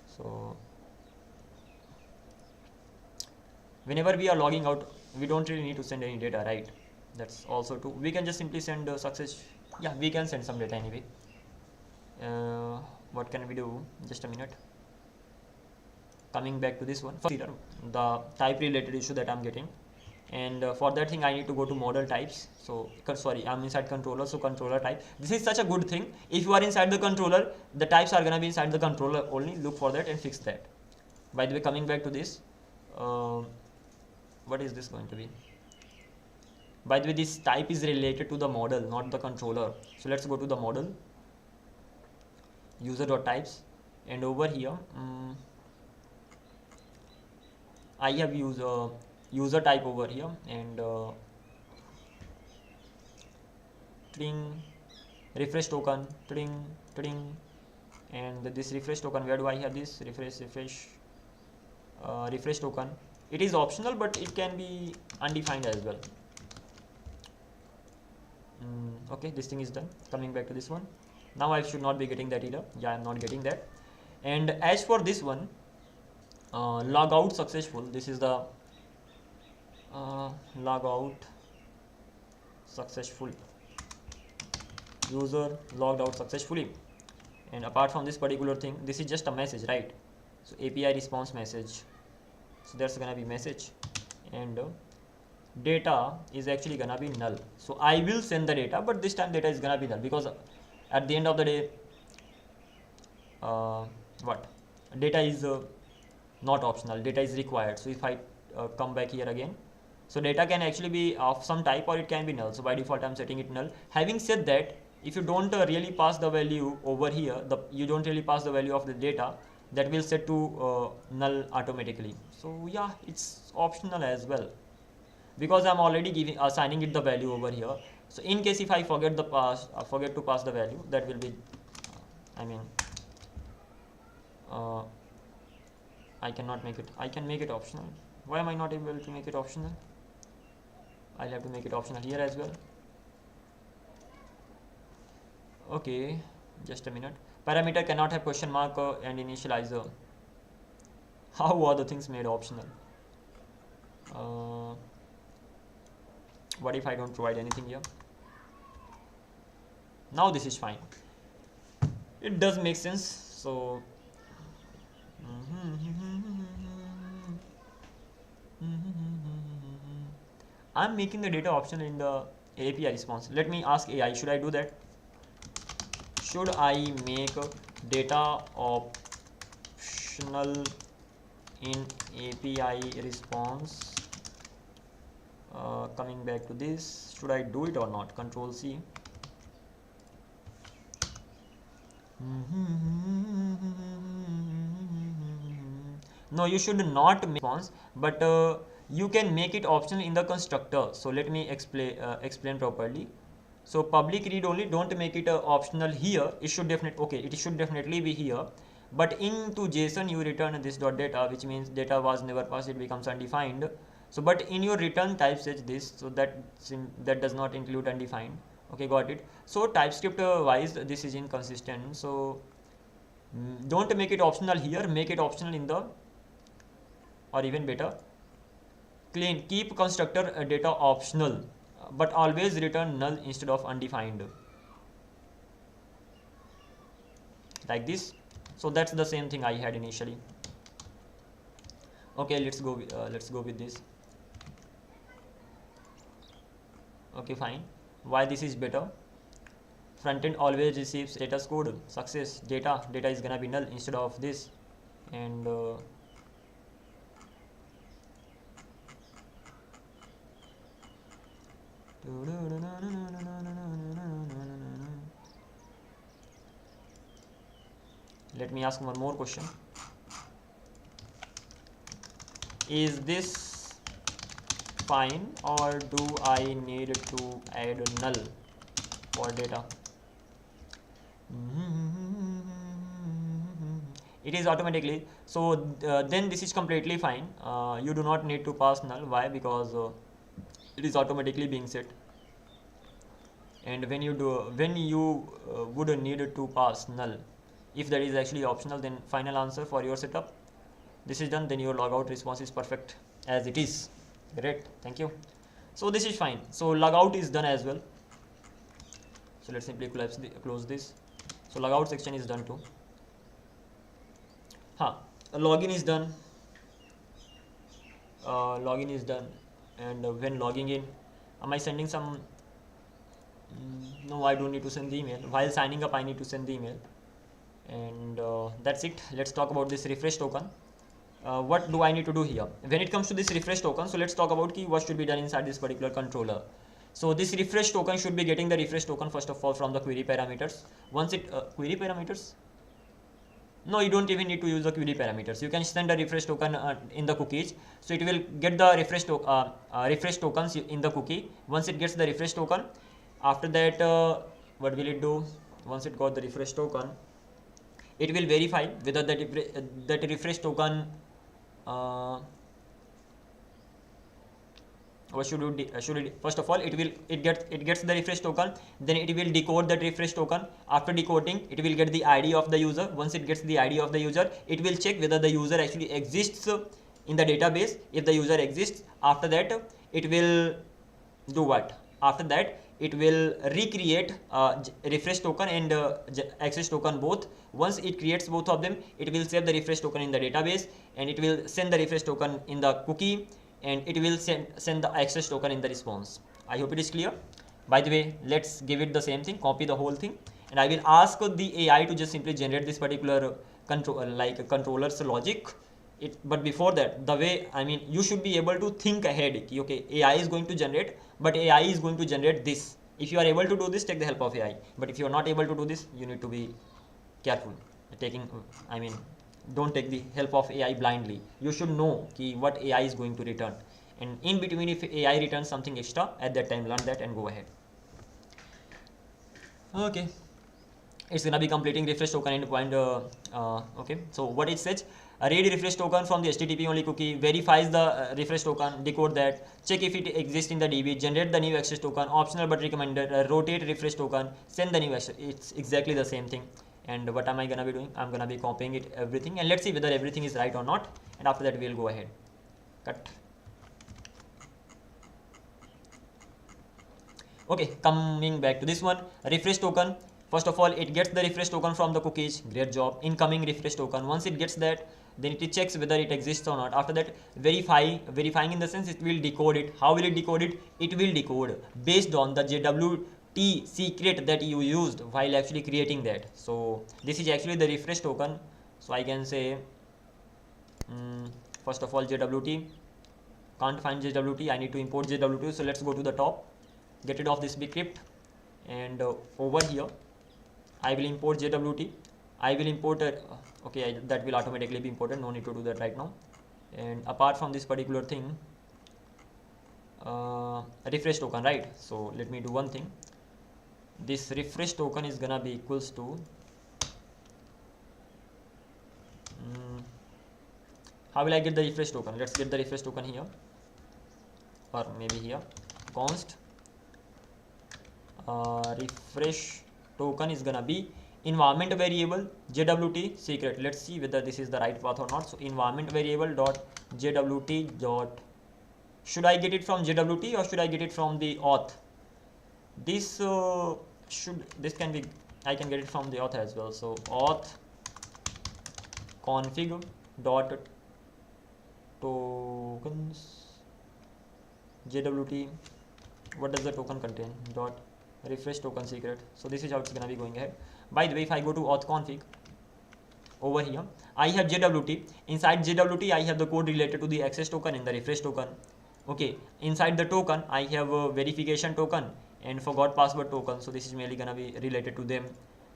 Speaker 1: So whenever we are logging out, we don't really need to send any data, right? That's also true. We can just simply send success. Yeah, we can send some data anyway. What can we do? Just a minute. Coming back to this one, first the type related issue that I'm getting, and for that thing I need to go to model types. So sorry, I'm inside controller, so controller type. This is such a good thing. If you are inside the controller, the types are gonna be inside the controller only. Look for that and fix that. By the way, coming back to this, what is this going to be? By the way, this type is related to the model, not the controller. So let's go to the model, user.types, and over here I have used user type over here, and string refresh token, string, and this refresh token, where do I have this refresh token? It is optional, but it can be undefined as well. Okay, this thing is done. Coming back to this one, now I should not be getting that error. Yeah, I'm not getting that. And as for this one, logout successful, this is the logout successful, user logged out successfully. And apart from this particular thing, this is just a message, right? So API response message, so that's gonna be message, and data is actually gonna be null. So I will send the data, but this time data is gonna be null, because at the end of the day, what data is not optional, data is required. So if I come back here again, so data can actually be of some type or it can be null. So by default I'm setting it null. Having said that, if you don't really pass the value over here, you don't really pass the value of the data, that will set to null automatically. So yeah, it's optional as well, because I'm already assigning it the value over here. So in case if I forget to pass the value, that will be I cannot make it. I can make it optional. Why am I not able to make it optional? I'll have to make it optional here as well. Okay, just a minute. Parameter cannot have question mark and initializer. How are the things made optional? What if I don't provide anything here? Now this is fine. It does make sense. So I'm making the data optional in the API response. Let me ask AI, should I do that? Should I make data optional in API response? Coming back to this, should I do it or not? Control C. No, you should not make response, but you can make it optional in the constructor. So let me explain properly. So public read only, don't make it optional here. It should definitely be here. But into JSON you return this dot data, which means data was never passed, it becomes undefined. So but in your return type says this, so that does not include undefined. Okay, got it. So TypeScript wise this is inconsistent, so don't make it optional here, make it optional in the, or even better, keep constructor data optional, but always return null instead of undefined, like this. So that's the same thing I had initially. Okay, let's go with this. Okay, fine. Why this is better? Frontend always receives status code success data is gonna be null instead of this, and let me ask one more question. Is this fine, or do I need to add null for data? It is automatically, so then this is completely fine. You do not need to pass null. Why? Because it is automatically being set. And when you would need to pass null, if that is actually optional, then final answer for your setup, this is done. Then your logout response is perfect as it is. Great, thank you. So this is fine. So logout is done as well. So let's simply close this. So logout section is done too. Login is done. Login is done, and when logging in, am I sending some? No, I don't need to send the email. While signing up, I need to send the email, and that's it. Let's talk about this refresh token. What do I need to do here when it comes to this refresh token? So let's talk about what should be done inside this particular controller. So this refresh token should be getting the refresh token first of all from the query parameters. Once it query parameters, no, you don't even need to use the query parameters. You can send a refresh token in the cookies, so it will get the refresh tokens in the cookie. Once it gets the refresh token, after that what will it do? Once it got the refresh token, it will verify whether that refresh token what should it first of all, it gets the refresh token, then it will decode that refresh token. After decoding, it will get the ID of the user. Once it gets the ID of the user, it will check whether the user actually exists in the database. If the user exists, after that it will do what? After that it will recreate refresh token and access token both. Once it creates both of them, it will save the refresh token in the database, and it will send the refresh token in the cookie, and it will send the access token in the response. I hope it is clear. By the way, let's give it the same thing, copy the whole thing, and I will ask the AI to just simply generate this particular controller's logic. But before that, the way, I mean, you should be able to think ahead. Okay, AI is going to generate, but AI is going to generate this. If you are able to do this, take the help of AI. But if you are not able to do this, you need to be careful don't take the help of AI blindly. You should know what AI is going to return, and in between, if AI returns something extra, at that time learn that and go ahead. Okay, it's gonna be completing refresh token endpoint. Okay, so what it says: read refresh token from the HTTP only cookie, verifies the refresh token, decode that, check if it exists in the DB, generate the new access token, optional but recommended, rotate refresh token, send the new access. It's exactly the same thing. And what am I gonna be doing? I'm gonna be copying it everything, and let's see whether everything is right or not, and after that we'll go ahead. Cut. Okay, coming back to this one, refresh token. First of all, it gets the refresh token from the cookies. Great job. Incoming refresh token. Once it gets that, then it checks whether it exists or not. After that, verifying in the sense it will decode it. How will it decode it? It will decode based on the JWT secret that you used while actually creating that. So this is actually the refresh token. So I can say, first of all, JWT. Can't find JWT. I need to import JWT. So let's go to the top. Get rid of this bcrypt, and over here I will import JWT. I will import that will automatically be imported, no need to do that right now. And apart from this particular thing, refresh token, right? So let me do one thing. This refresh token is gonna be equals to how will I get the refresh token? Let's get the refresh token here, or maybe here, const refresh token is gonna be environment variable jwt secret. Let's see whether this is the right path or not. So environment variable dot jwt dot, should I get it from jwt or should I get it from the auth? This this can be, I can get it from the auth as well. So auth config dot tokens jwt, what does the token contain, dot refresh token secret. So this is how it's gonna be going ahead. By the way, if I go to auth config, over here I have jwt. Inside jwt I have the code related to the access token and the refresh token. Okay, inside the token I have a verification token and forgot password token. So this is mainly gonna be related to them.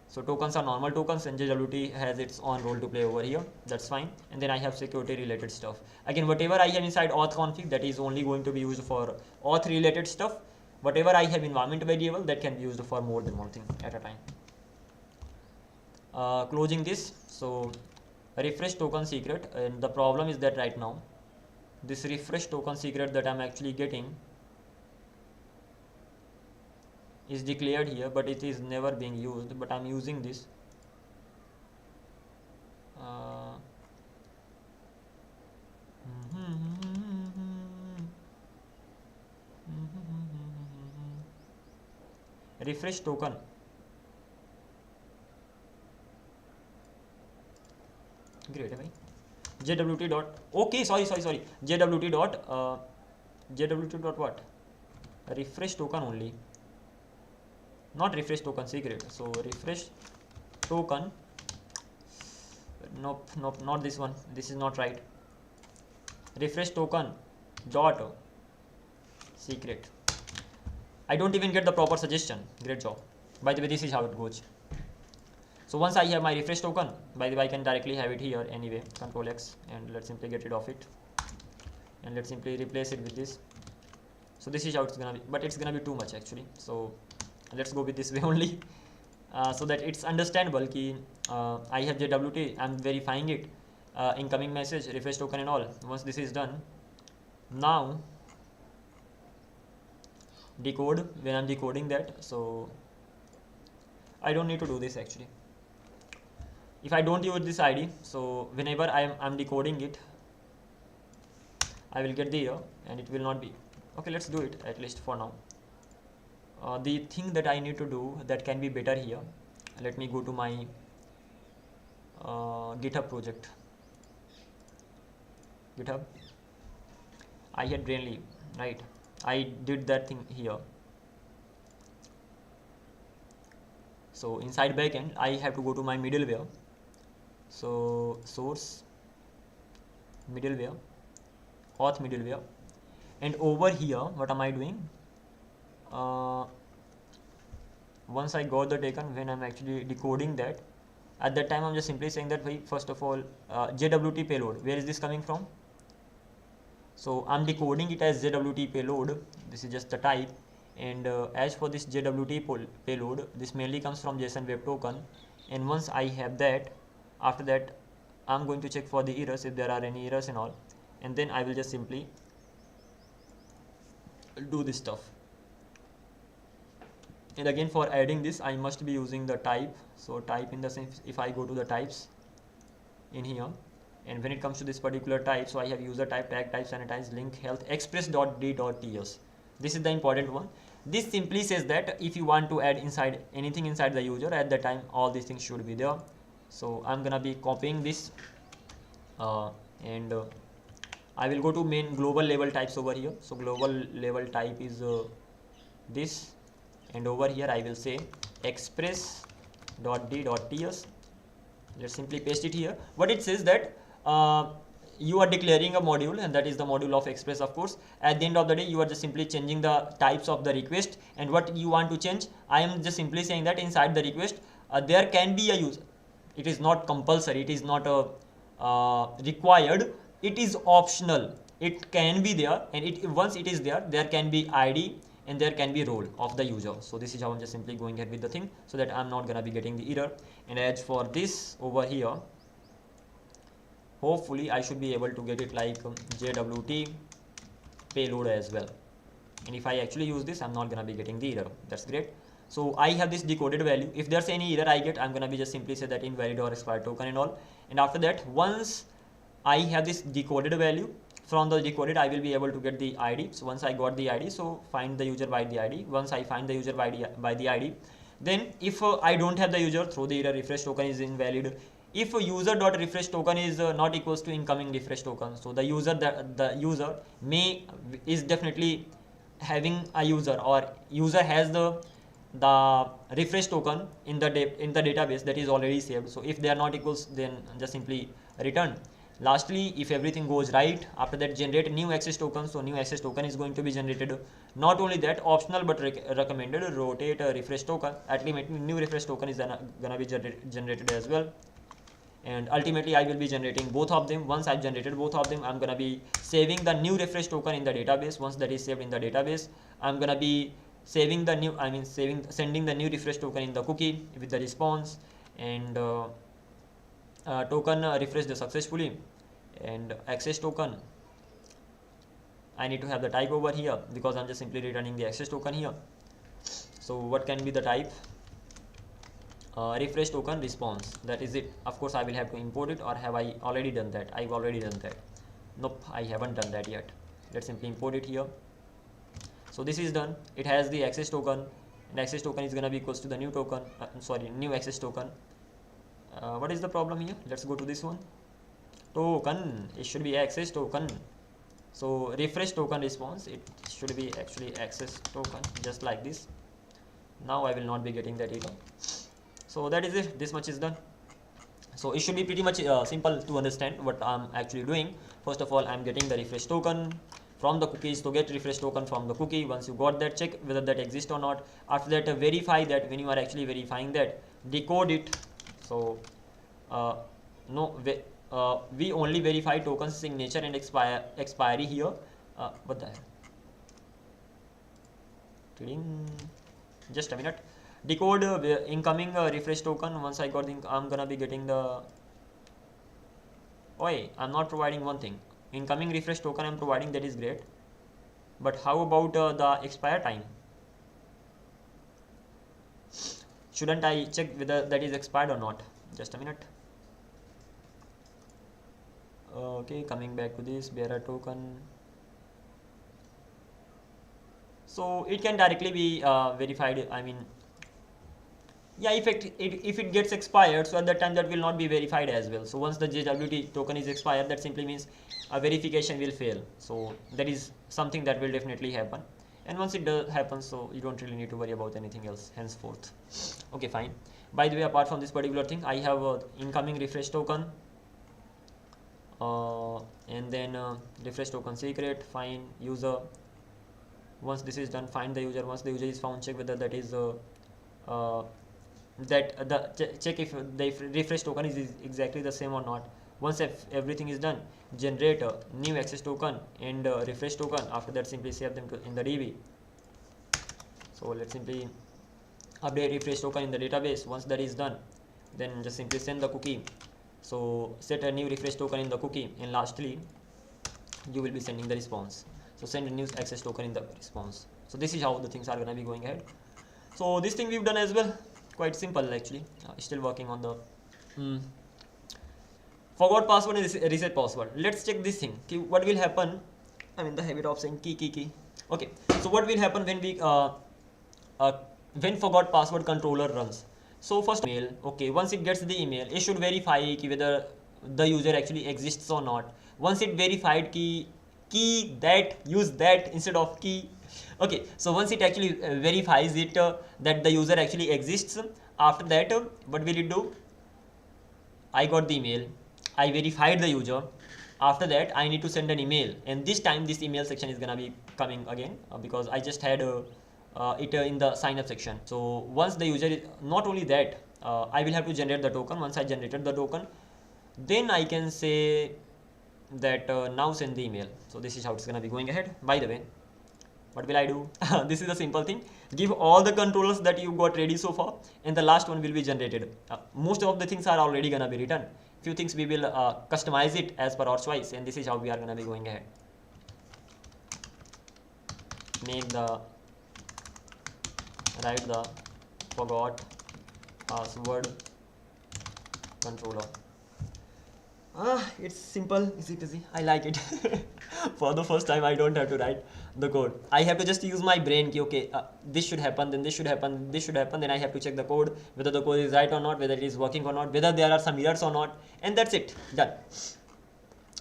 Speaker 1: So tokens are normal tokens and jwt has its own role to play over here. That's fine. And then I have security related stuff. Again, whatever I have inside auth config, that is only going to be used for auth related stuff. Whatever I have environment variable, that can be used for more than one thing at a time. Closing this. So refresh token secret, and the problem is that right now this refresh token secret that I'm actually getting is declared here, but it is never being used. But I'm using this. Refresh token. Great, right? jwt dot, okay, sorry, jwt dot what, refresh token only, not refresh token secret. So refresh token, nope, not this one, this is not right. Refresh token dot secret. I don't even get the proper suggestion. Great job. By the way, this is how it goes. So once I have my refresh token, by the way, I can directly have it here anyway. Control X, and let's simply get rid of it, and let's simply replace it with this. So this is how it's gonna be, but it's gonna be too much actually. So let's go with this way only, so that it's understandable. Ki I have jwt, I'm verifying it, incoming message, refresh token and all. Once this is done, now decode. When I'm decoding that, so I don't need to do this actually. If I don't use this ID, so whenever I'm decoding it, I will get the error and it will not be. Okay, let's do it at least for now. The thing that I need to do that can be better here, let me go to my GitHub project. GitHub, I had Brainly, right? I did that thing here. So inside backend, I have to go to my middleware. So source, middleware, auth middleware, and over here, what am I doing? Once I got the token, when I'm actually decoding that, at that time I'm just simply saying that, first of all, jwt payload, where is this coming from? So I'm decoding it as jwt payload. This is just the type. And as for this jwt payload, this mainly comes from JSON web token. And once I have that, after that I'm going to check for the errors, if there are any errors and all, and then I will just simply do this stuff. And again, for adding this, I must be using the type. So type, in the sense, if I go to the types in here, and when it comes to this particular type, so I have user type, tag type, sanitize, link, health, express.d.ts. This is the important one. This simply says that if you want to add inside anything inside the user, at the time all these things should be there. So I'm gonna be copying this, and I will go to main global level types over here. So global level type is this, and over here I will say express.d.ts. Let's simply paste it here. What it says that you are declaring a module, and that is the module of express, of course. At the end of the day, you are just simply changing the types of the request, and what you want to change, I am just simply saying that inside the request there can be a user. It is not compulsory, it is not required, it is optional. It can be there, and once it is there, there can be ID and there can be role of the user. So this is how I'm just simply going ahead with the thing, so that I'm not gonna be getting the error. And as for this over here, hopefully I should be able to get it like jwt payload as well. And if I actually use this, I'm not gonna be getting the error. That's great. So I have this decoded value. If there's any error I get, I'm gonna be just simply say that invalid or expired token and all. And after that, once I have this decoded value, from the decoded I will be able to get the ID. So once I got the ID, so find the user by the ID. Once I find the user by the ID, then if I don't have the user, throw the error refresh token is invalid. If user.refresh token is not equals to incoming refresh token, so the user is definitely having a user, or user has the refresh token in the database that is already saved. So if they are not equals, then just simply return. Lastly, if everything goes right, after that generate new access token. So new access token is going to be generated. Not only that, optional but recommended, rotate refresh token. Ultimately new refresh token is gonna be generated as well. And ultimately I will be generating both of them. Once I've generated both of them, I'm gonna be saving the new refresh token in the database. Once that is saved in the database, I'm gonna be saving the new, sending the new refresh token in the cookie with the response, and token refreshed successfully. And access token, I need to have the type over here because I'm just simply returning the access token here. So what can be the type? Refresh token response, that is it. Of course I will have to import it, or have I already done that? I've already done that. Nope, I haven't done that yet. Let's simply import it here. So this is done. It has the access token, and access token is gonna be equals to the new token, new access token. What is the problem here? Let's go to this one. Token, it should be access token. So refresh token response, it should be actually access token, just like this. Now I will not be getting that error. So that is it. This much is done. So it should be pretty much simple to understand what I'm actually doing. First of all, I'm getting the refresh token from the cookies. To get refresh token from the cookie, once you got that, check whether that exists or not. After that, verify that. When you are actually verifying that, decode it. So we only verify tokens signature and expiry here. What the hell? Just a minute. Decode incoming refresh token. Once I got the, I'm gonna be getting the, I'm not providing one thing. Incoming refresh token I'm providing, that is great, but how about the expire time? Shouldn't I check whether that is expired or not? Just a minute. Okay, coming back to this bearer token. So it can directly be verified. Yeah, if it gets expired, so at that time that will not be verified as well. So once the JWT token is expired, that simply means a verification will fail. So that is something that will definitely happen. And once it does happen, so you don't really need to worry about anything else henceforth. Okay, fine. By the way, apart from this particular thing, I have incoming refresh token, and then refresh token secret, find user. Once this is done, find the user. Once the user is found, check whether that is check if the refresh token is exactly the same or not. Once everything is done, generate a new access token and refresh token. After that, simply save them in the DB. So let's simply update refresh token in the database. Once that is done, then just simply send the cookie. So set a new refresh token in the cookie, and lastly you will be sending the response. So send a new access token in the response. So this is how the things are going to be going ahead. So this thing we've done as well, quite simple actually. Still working on the forgot password and reset password. Let's check this thing. What will happen? I'm in the habit of saying key. Okay, so what will happen when we when forgot password controller runs? So first email. Okay, once it gets the email, it should verify whether the user actually exists or not. Once it verified key that, use that instead of key. Okay, so once it actually verifies it that the user actually exists, after that what will it do? I got the email, I verified the user. After that I need to send an email, and this time this email section is gonna be coming again because I just had it in the sign up section. So once the user is, not only that, I will have to generate the token. Once I generated the token, then I can say that now send the email. So this is how it's gonna be going ahead. By the way, what will I do? This is a simple thing. Give all the controllers that you got ready so far, and the last one will be generated. Most of the things are already gonna be written. Few things we will customize it as per our choice, and this is how we are gonna be going ahead. Make the write the forgot password controller. It's simple, easy peasy. I like it. For the first time, I don't have to write the code. I have to just use my brain. Okay, this should happen, then this should happen, this should happen. Then I have to check the code, whether the code is right or not, whether it is working or not, whether there are some errors or not, and that's it. Done.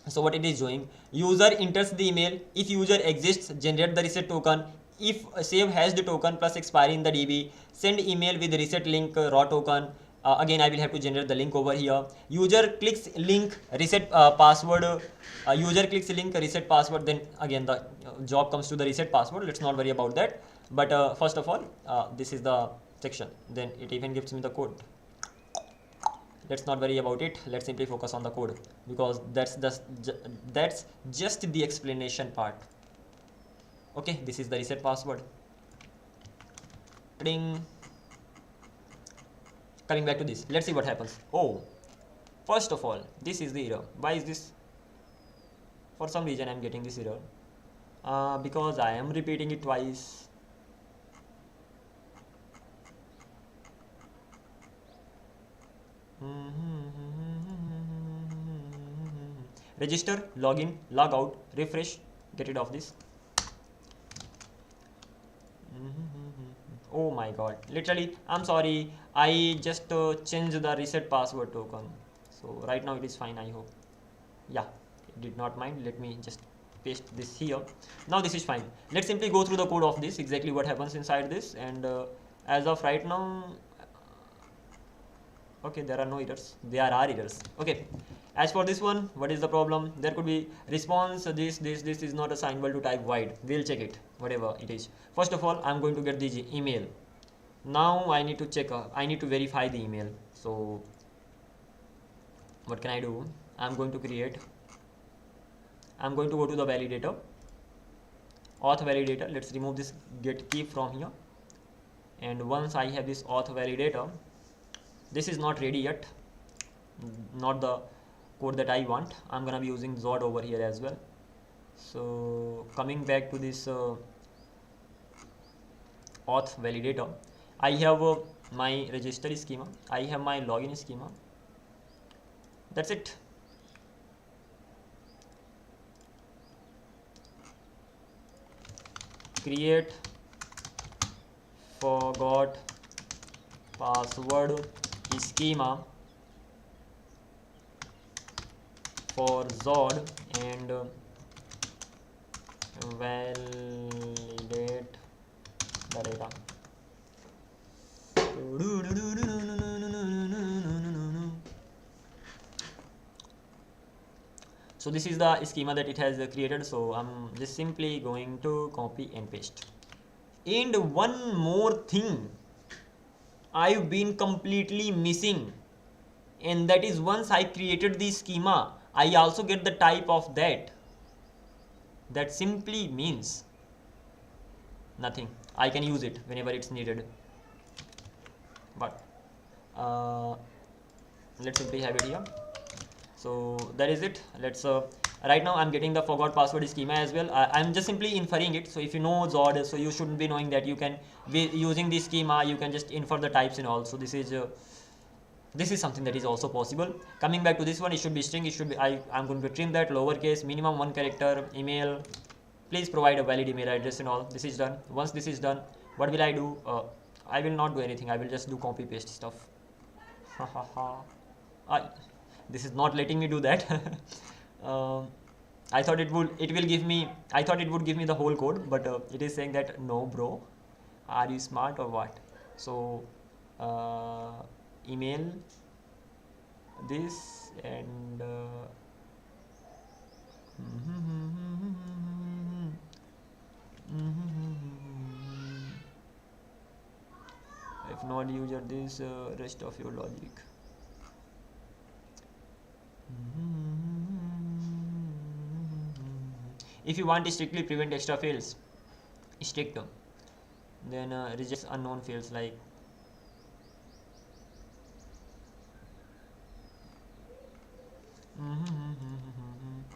Speaker 1: So what it is doing, user enters the email. If user exists, generate the reset token. If save has the token plus expiry in the DB, send email with reset link raw token. Again, I will have to generate the link over here. User clicks link reset password. User clicks link reset password. Then again, the job comes to the reset password. Let's not worry about that. But first of all, this is the section. Then it even gives me the code. Let's not worry about it. Let's simply focus on the code, because that's just the explanation part. Okay, this is the reset password. Ding. Coming back to this, let's see what happens. Oh, first of all, this is the error. Why is this? For some reason I'm getting this error, because I am repeating it twice. Register, login, log out, refresh, get rid of this. Oh my god, literally, I'm sorry, I just changed the reset password token. So right now it is fine, I hope. Yeah, it did not mind. Let me just paste this here. Now this is fine. Let's simply go through the code of this, exactly what happens inside this. And as of right now, okay, there are no errors. There are errors. Okay, as for this one, what is the problem? There could be response, this is not assignable to type void. We'll check it, whatever it is. First of all, I'm going to get the email. Now I need to check, I need to verify the email. So what can I do? I'm going to go to the validator, auth validator. Let's remove this get key from here. And once I have this auth validator, this is not ready yet, not the code that I want. I'm gonna be using Zod over here as well. So coming back to this auth validator, I have my register schema, I have my login schema. That's it. Create forgot password schema for Zod and validate the data. So this is the schema that it has created. So I'm just simply going to copy and paste. And one more thing I've been completely missing, and that is once I created the schema, I also get the type of that. That simply means nothing. I can use it whenever it's needed. But let's simply have it here. So that is it. Let's right now I'm getting the forgot password schema as well. I'm just simply inferring it. So if you know Zod, so you shouldn't be knowing that you can be using the schema, you can just infer the types and all. So this is something that is also possible. Coming back to this one, it should be string. It should be I'm going to trim that lowercase, minimum 1 character, email. Please provide a valid email address and all. This is done. Once this is done, what will I do? I will not do anything. I will just do copy paste stuff. This is not letting me do that. I thought it would give me the whole code, but it is saying that no bro, are you smart or what? So email this and if not user this rest of your logic. If you want to strictly prevent extra fields, strict, then reject unknown fields like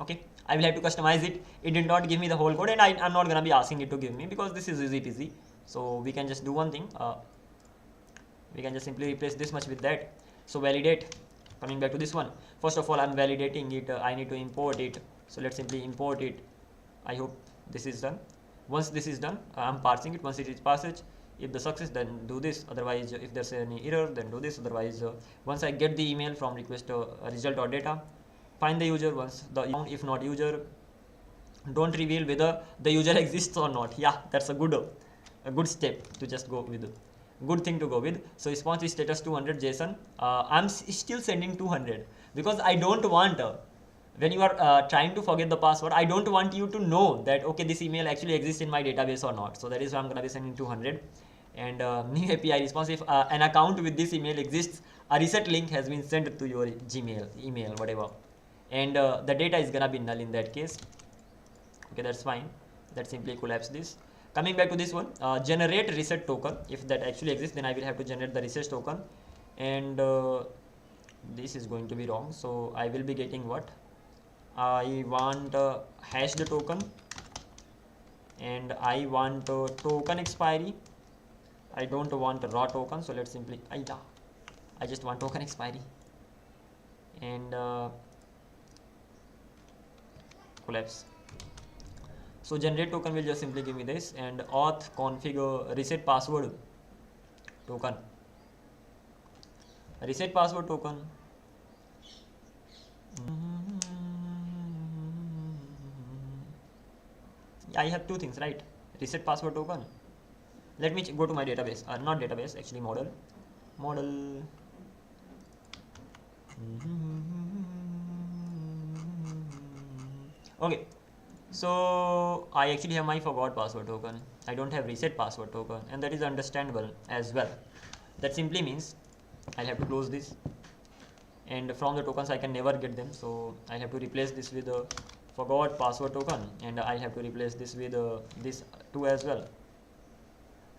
Speaker 1: okay. I will have to customize it. It did not give me the whole code, and I'm not gonna be asking it to give me because this is easy peasy. So we can just do one thing. We can just simply replace this much with that. So validate, coming back to this one. First of all, I'm validating it. I need to import it. So let's simply import it. I hope this is done. Once this is done, I'm parsing it. Once it is parsed, if the success, then do this. Otherwise, if there's any error, then do this. Otherwise, once I get the email from request result or data, find the user. Once the if not user, don't reveal whether the user exists or not. Yeah, that's a good step to just go with. Good thing to go with. So response status 200 JSON. I'm still sending 200 because I don't want. When you are trying to forget the password, I don't want you to know that okay, this email actually exists in my database or not. So that is why I'm gonna be sending 200. And new API response, if an account with this email exists, a reset link has been sent to your Gmail, email, whatever, and the data is gonna be null in that case. Okay, that's fine. That simply collapse this. Coming back to this one, generate reset token. If that actually exists, then I will have to generate the reset token, and this is going to be wrong. So I will be getting what I want, hashed token, and I want token expiry. I don't want raw token, so let's simply I just want token expiry, and collapse. So generate token will just simply give me this, and auth config reset password token. Reset password token. I have two things, right? Reset password token. Let me go to my database, not database, actually model. Okay, so I actually have my forgot password token. I don't have reset password token, and that is understandable as well. That simply means I'll have to close this, and from the tokens I can never get them, so I have to replace this with a forgot password token, and I have to replace this with this too as well.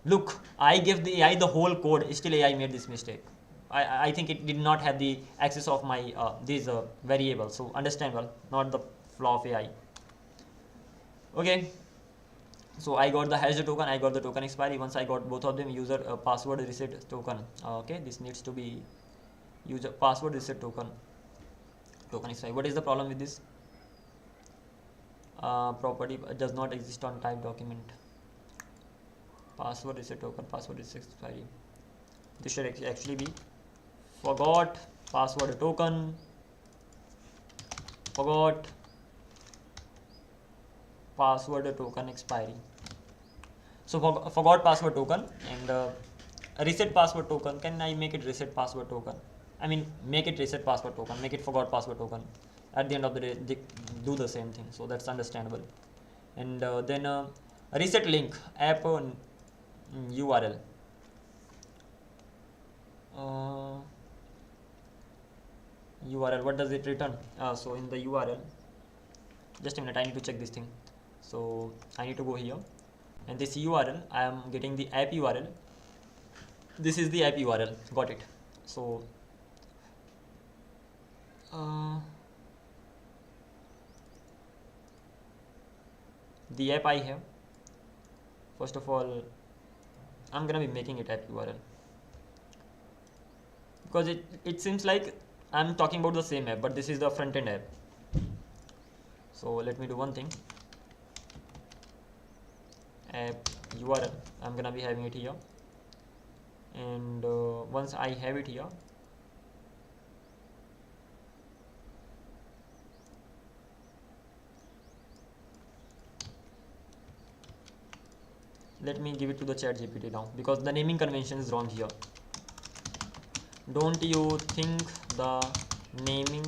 Speaker 1: Look, I gave the AI the whole code, still AI made this mistake. I think it did not have the access of my these variables, so understandable, not the flaw of AI. Okay, so I got the hash token, I got the token expiry. Once I got both of them, user password reset token. Okay, this needs to be user password reset token expiry. What is the problem with this? Property does not exist on type document. Password reset token, password reset expiry. This should actually be forgot password token, forgot password token expiry. So forgot password token and reset password token. Can I make it reset password token? I mean, make it reset password token, make it forgot password token. At the end of the day, they do the same thing, so that's understandable. And then reset link app URL. URL, what does it return? So in the URL, just a minute, I need to check this thing. So I need to go here, and this URL, I am getting the app URL. This is the app URL, got it. So the app I have, first of all, I'm gonna be making it app URL because it seems like I'm talking about the same app, but this is the front end app. So let me do one thing. App URL, I'm gonna be having it here, and once I have it here, let me give it to the chat GPT now, because the naming convention is wrong here. Don't you think the naming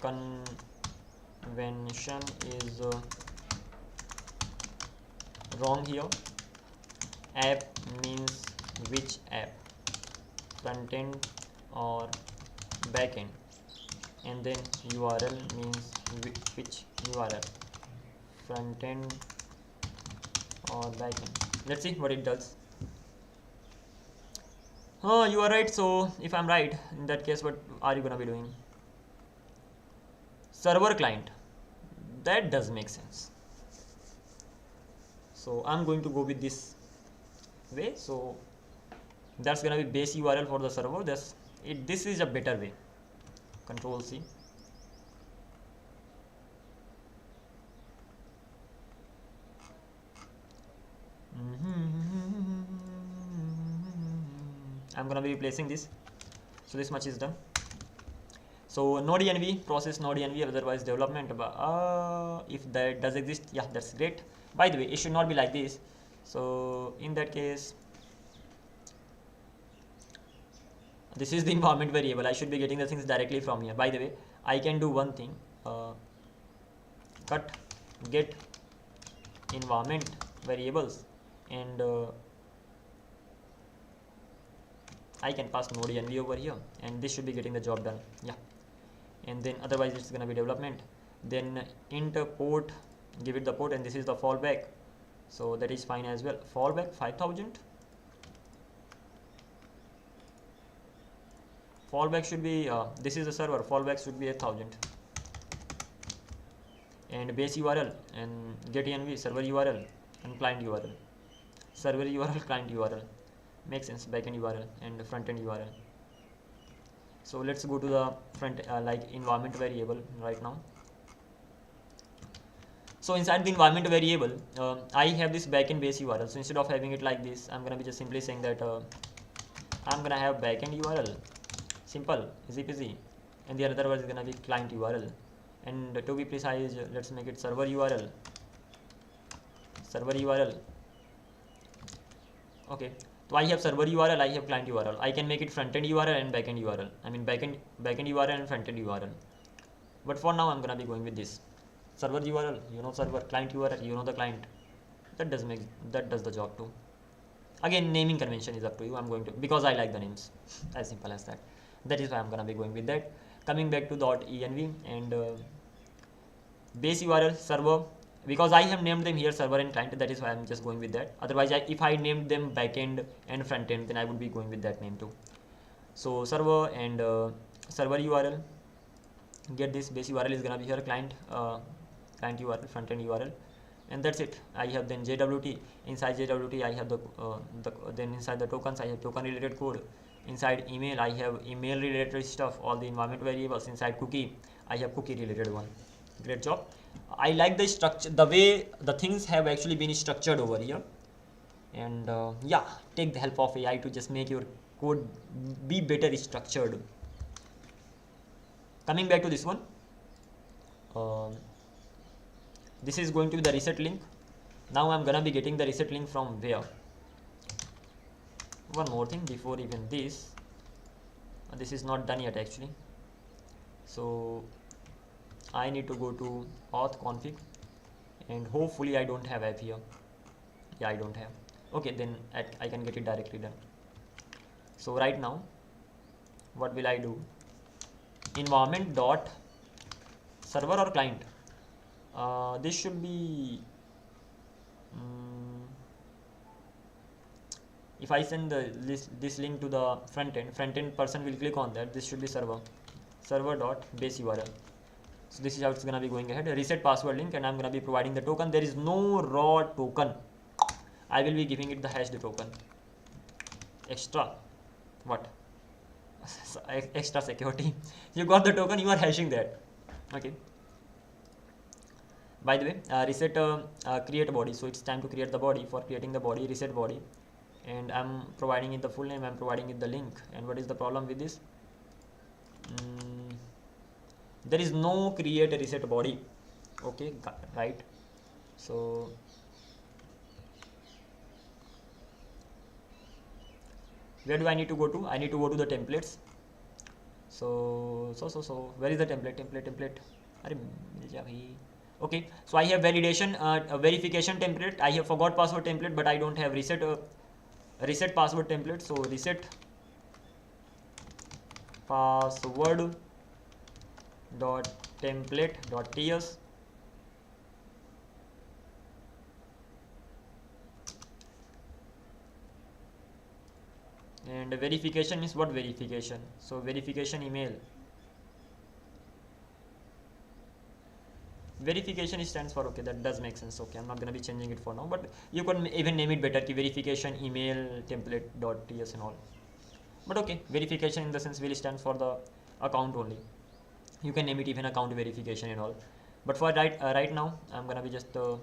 Speaker 1: convention is wrong here? App means which app, front end or back end, and then URL means which URL, front end or back end. Let's see what it does. Oh, you are right. So if I'm right, in that case, what are you gonna be doing? Server client, that does make sense. So I'm going to go with this way. So That's gonna be base URL for the server. This is a better way. Control C. I'm gonna be replacing this. So this much is done. So node env, process node env, otherwise development. If that does exist, yeah, that's great. By the way, it should not be like this. So in that case, this is the environment variable. I should be getting the things directly from here. By the way, I can do one thing. Cut get environment variables, and I can pass node env over here, and this should be getting the job done. Yeah. And then otherwise it's gonna be development. Then int port, give it the port, and this is the fallback. So that is fine as well. Fallback 5000. Fallback should be this is the server. Fallback should be 1000. And base URL and get env server URL and client URL. Server URL, client URL. Makes sense. Backend URL and frontend URL. So let's go to the front like environment variable right now. So inside the environment variable, I have this backend base URL. So instead of having it like this, I'm gonna be just simply saying that I'm gonna have backend URL. Simple, easy peasy. And the other one is gonna be client URL. And to be precise, let's make it server URL. Server URL. Okay. So I have server URL, I have client URL. I can make it front-end URL and backend URL. I mean backend URL and front-end URL. But for now, I'm gonna be going with this. Server URL, you know server, client URL, you know the client. That does the job too. Again, naming convention is up to you. I'm going to, because I like the names. As simple as that. That is why I'm gonna be going with that. Coming back to .env and base URL server. Because I have named them here server and client, that is why I'm just going with that. Otherwise, if I named them backend and frontend, then I would be going with that name too. So server and server URL. Get this base URL is gonna be here client URL, frontend URL, and that's it. I have then JWT. Inside JWT, I have then inside the tokens, I have token related code. Inside email, I have email related stuff. All the environment variables. Inside cookie, I have cookie related one. Great job. I like the structure, the way the things have actually been structured over here. And yeah, take the help of AI to just make your code be better structured. Coming back to this one, this is going to be the reset link. Now I'm gonna be getting the reset link from where? One more thing before even this. This is not done yet actually. So I need to go to auth config, and hopefully I don't have app here. Yeah, I don't have. Okay, then I can get it directly done. So right now, what will I do? Environment dot server or client. This should be if I send this link to the front end person will click on that. This should be server dot base URL. So this is how it's gonna be going ahead. Reset password link, and I'm gonna be providing the token. There is no raw token. I will be giving it the hashed token. Extra what? Extra security. You got the token, you are hashing that. Okay. By the way, reset create body. So it's time to create the body. For creating the body, reset body, and I'm providing it the full name. I'm providing it the link. And what is the problem with this? There is no create reset body. Okay, right. So where do I need to go to? I need to go to the templates. So where is the template? Okay, so I have validation verification template. I have forgot password template, but I don't have reset password template. So reset password dot template dot ts. And verification is what? Verification. So verification email. verification stands for, okay, that does make sense. Okay, I'm not gonna be changing it for now, but you could even name it better, verification email template dot ts and all. But okay, verification in the sense will stand for the account only. You can name it even account verification and all. But for right now, I'm gonna be just the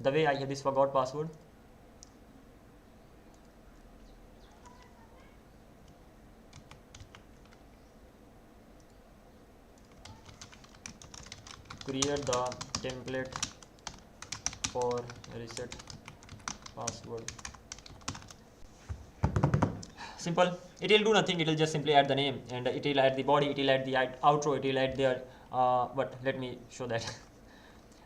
Speaker 1: way I have this forgot password. Create the template for reset password. Simple. It will do nothing. It will just simply add the name, and it will add the body, it will add the outro, it will add their but let me show that.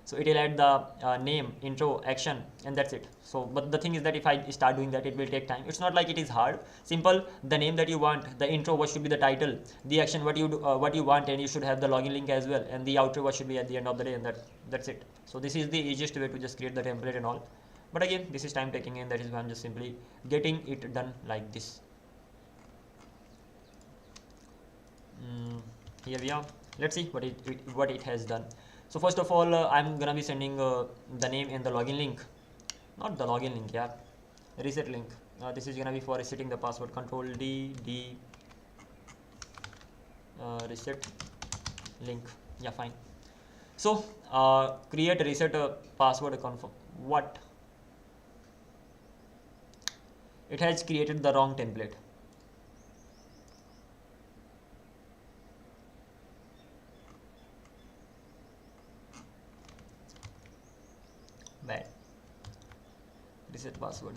Speaker 1: So it will add the name, intro, action, and that's it. So but the thing is that if I start doing that, it will take time. It's not like it is hard. Simple. The name that you want, the intro, what should be the title, the action, what you do, what you want, and you should have the login link as well, and the outro, what should be at the end of the day, and that's it. So this is the easiest way to just create the template and all. But again, this is time taking, and that is why I'm just simply getting it done like this. Here we are. Let's see what it has done. So first of all, I'm gonna be sending the name and the login link, not the login link, yeah, reset link. This is gonna be for resetting the password. Control D reset link. Yeah, fine. So create reset password confirm. What? It has created the wrong template. Bad. Reset password.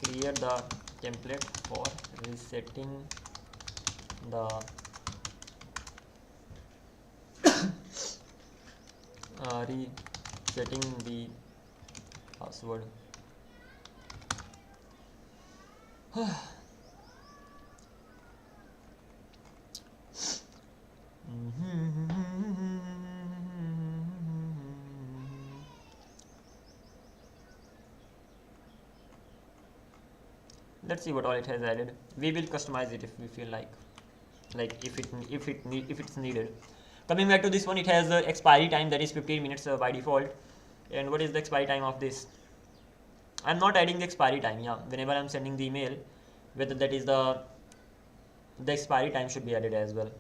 Speaker 1: Create the template for resetting the resetting the password. Let's see what all it has added. We will customize it if we feel like if it's needed. Coming back to this one, it has the expiry time, that is 15 minutes by default. And what is the expiry time of this? I'm not adding the expiry time. Yeah, whenever I'm sending the email, whether that is the expiry time should be added as well.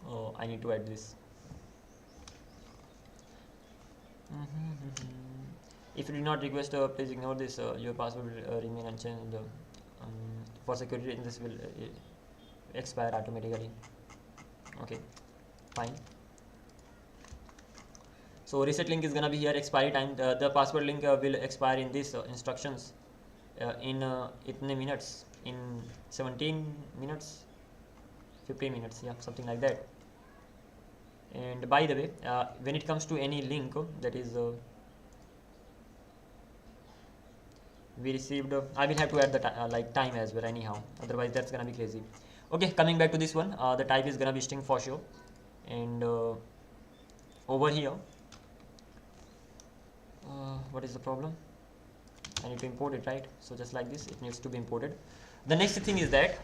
Speaker 1: Oh, I need to add this. If you do not request, please ignore this. Your password will remain unchanged. For security, this will expire automatically. Okay, fine. So reset link is gonna be here. Expiry time. The password link will expire in this instructions in minutes, in 17 minutes, 15 minutes. Yeah, something like that. And by the way, when it comes to any link that is we received, I will have to add the time as well anyhow, otherwise that's gonna be crazy. Okay, coming back to this one, the type is gonna be string for sure. And over here, what is the problem? I need to import it, right? So just like this, it needs to be imported. The next thing is that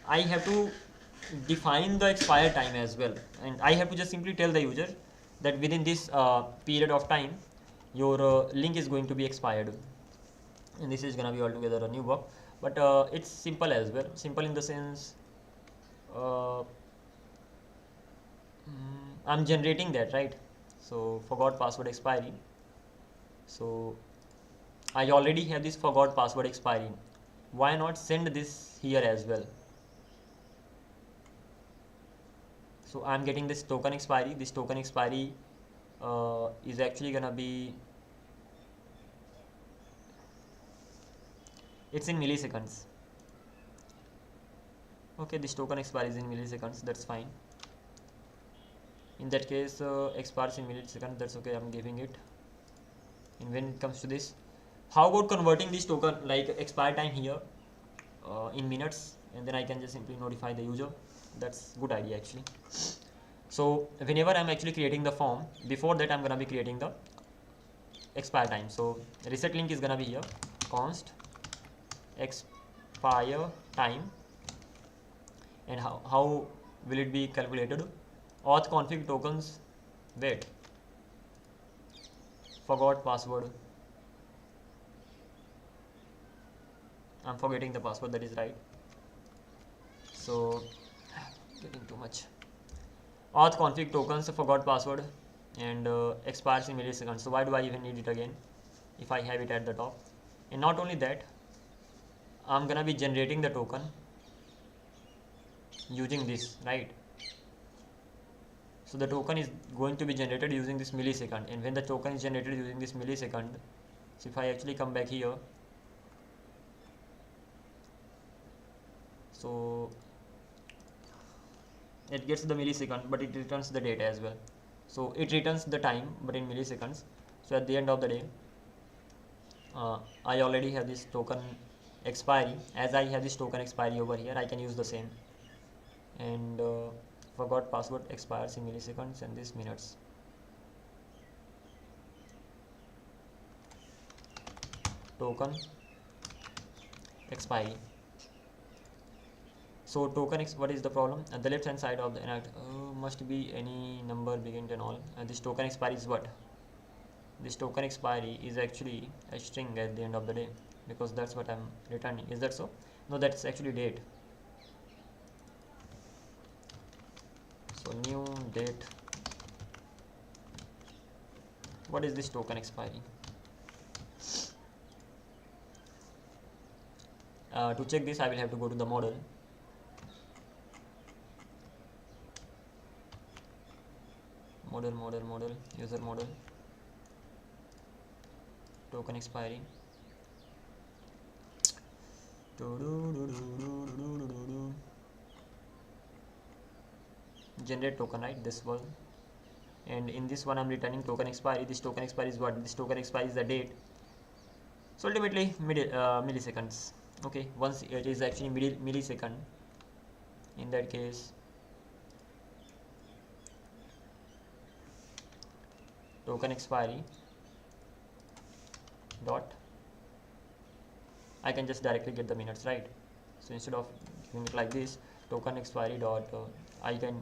Speaker 1: I have to define the expire time as well, and I have to just simply tell the user that within this period of time your link is going to be expired. And this is gonna be altogether a new work, but it's simple as well. Simple in the sense I'm generating that, right? So forgot password expiry. So I already have this forgot password expiry. Why not send this here as well? So I'm getting this token expiry. This token expiry is actually gonna be, it's in milliseconds. Okay, this token expires in milliseconds, that's fine. In that case, expires in milliseconds, that's okay, I'm giving it. And when it comes to this, how about converting this token like expire time here in minutes, and then I can just simply notify the user. That's good idea actually. So whenever I'm actually creating the form, before that I'm gonna be creating the expire time. So reset link is gonna be here, const expire time, and how will it be calculated? Auth config tokens, wait, forgot password. I'm forgetting the password, that is right. So getting too much. Auth config tokens, forgot password, and expires in milliseconds. So why do I even need it again if I have it at the top? And not only that, I'm gonna be generating the token using this, right? So the token is going to be generated using this millisecond, and when the token is generated using this millisecond, so if I actually come back here, so it gets the millisecond, but it returns the date as well. So it returns the time, but in milliseconds. So at the end of the day, I already have this token expiry. As I have this token expiry over here, I can use the same. And forgot password expires in milliseconds, and this minutes. Token expiry. So token what is the problem? At the left hand side of the enact must be any number begin and all. And this token expiry is what? This token expiry is actually a string at the end of the day, because that's what I'm returning. Is that so? No, that's actually date. So new date. What is this token expiry? To check this, I will have to go to the model. Model, user model, token expiry. Generate token, right? This one, and in this one I'm returning token expiry. This token expiry is what? This token expiry is the date. So ultimately milliseconds. Okay, once it is actually millisecond, in that case token expiry dot, I can just directly get the minutes, right? So instead of doing it like this, token expiry dot I can,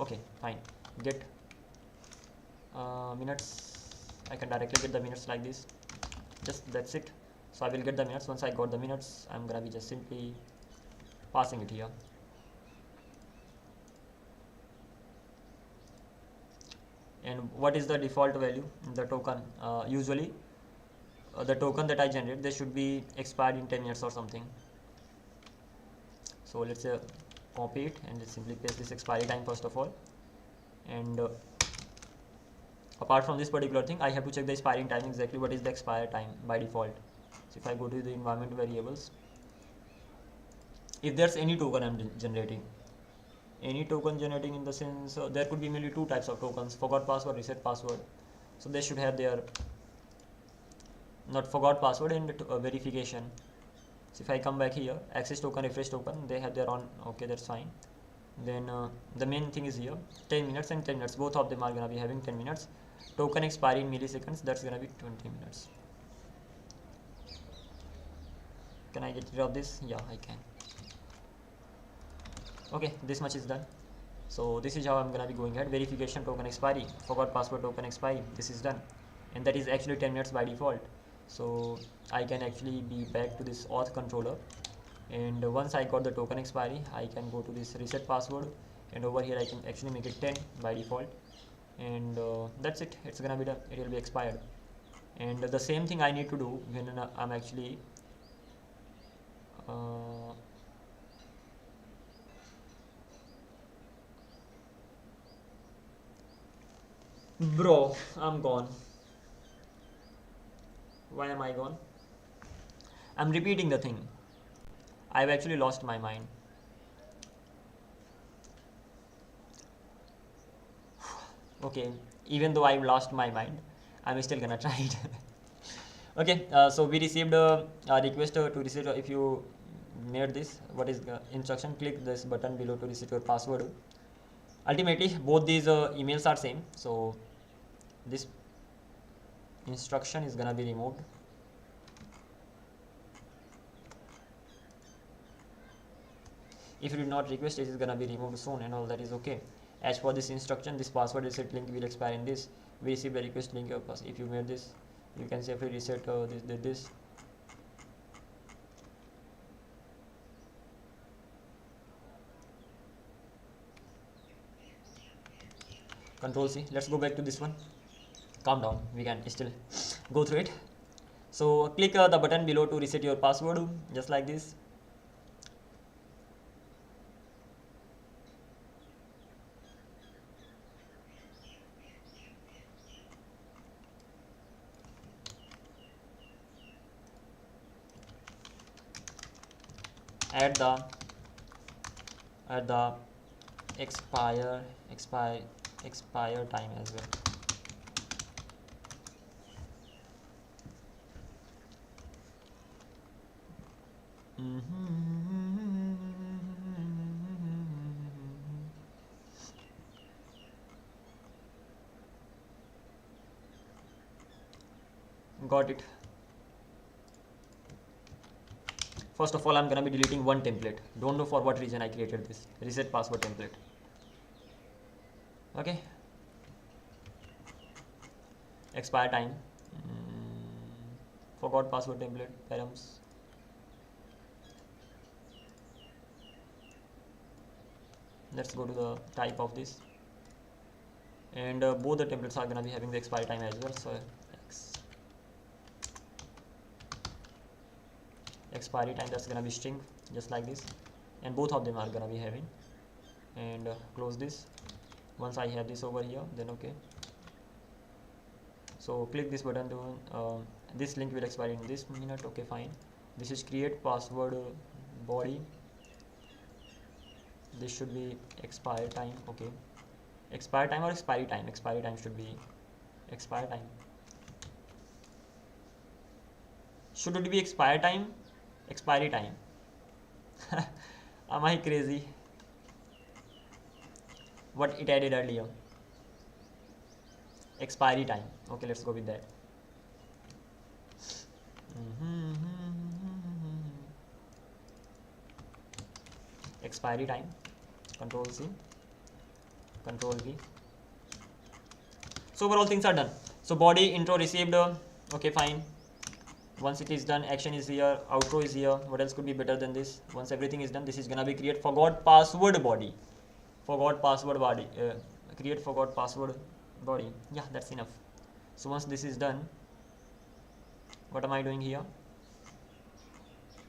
Speaker 1: okay, fine, get minutes. I can directly get the minutes like this. Just that's it. So I will get the minutes. Once I got the minutes, I'm gonna be just simply passing it here. And what is the default value? The token usually the token that I generate, they should be expired in 10 minutes or something. So let's say copy it and just simply paste this expiry time first of all. And apart from this particular thing, I have to check the expiring time, exactly what is the expire time by default. So if I go to the environment variables, if there's any token I'm generating, any token generating in the sense there could be mainly two types of tokens: forgot password, reset password. So they should have their not forgot password and verification. So if I come back here, access token, refresh token, they have their own. Okay, that's fine. Then the main thing is here 10 minutes and 10 minutes, both of them are gonna be having 10 minutes. Token expiry in milliseconds, that's gonna be 20 minutes. Can I get rid of this? Yeah, I can. Okay, this much is done. So this is how I'm gonna be going ahead. Verification token expiry, forgot password token expiry, this is done, and that is actually 10 minutes by default. So I can actually be back to this auth controller, and once I got the token expiry, I can go to this reset password, and over here I can actually make it 10 by default, and that's it. It's gonna be done. It will be expired. And the same thing I need to do when I'm actually bro, I'm gone. Why am I gone? I'm repeating the thing. I've actually lost my mind. Okay, even though I've lost my mind, I'm still gonna try it. Okay, so we received a request to reset. If you made this, what is the instruction? Click this button below to reset your password. Ultimately, both these emails are same, so this instruction is gonna be removed. if you did not request, it is gonna be removed soon, and all that is okay. As for this instruction, this password reset link will expire in this. We receive a request link of us. If you made this, you can safely reset this. Control C. Let's go back to this one. Calm down, we can still go through it. So click the button below to reset your password, just like this. At the expire time as well. Got it. First of all, I'm gonna be deleting one template. Don't know for what reason I created this reset password template. Okay. Expire time. Forgot password template. Params. Let's go to the type of this, and both the templates are gonna be having the expiry time as well. So expiry time, that's gonna be string, just like this, and both of them are gonna be having. And close this. Once I have this over here, then okay. So click this button to this link will expire in this minute. Okay, fine. This is create password body. This should be expire time. Okay, expire time or expiry time? Expiry time should be expire time. Should it be expire time? Expiry time. Am I crazy? What it added earlier? Expiry time. Okay, let's go with that. Expiry time. Control C, Control V. So overall things are done. So body intro received. Okay, fine. Once it is done, action is here, outro is here. What else could be better than this? Once everything is done, this is gonna be create forgot password body. Forgot password body. Create forgot password body. Yeah, that's enough. So once this is done, what am I doing here?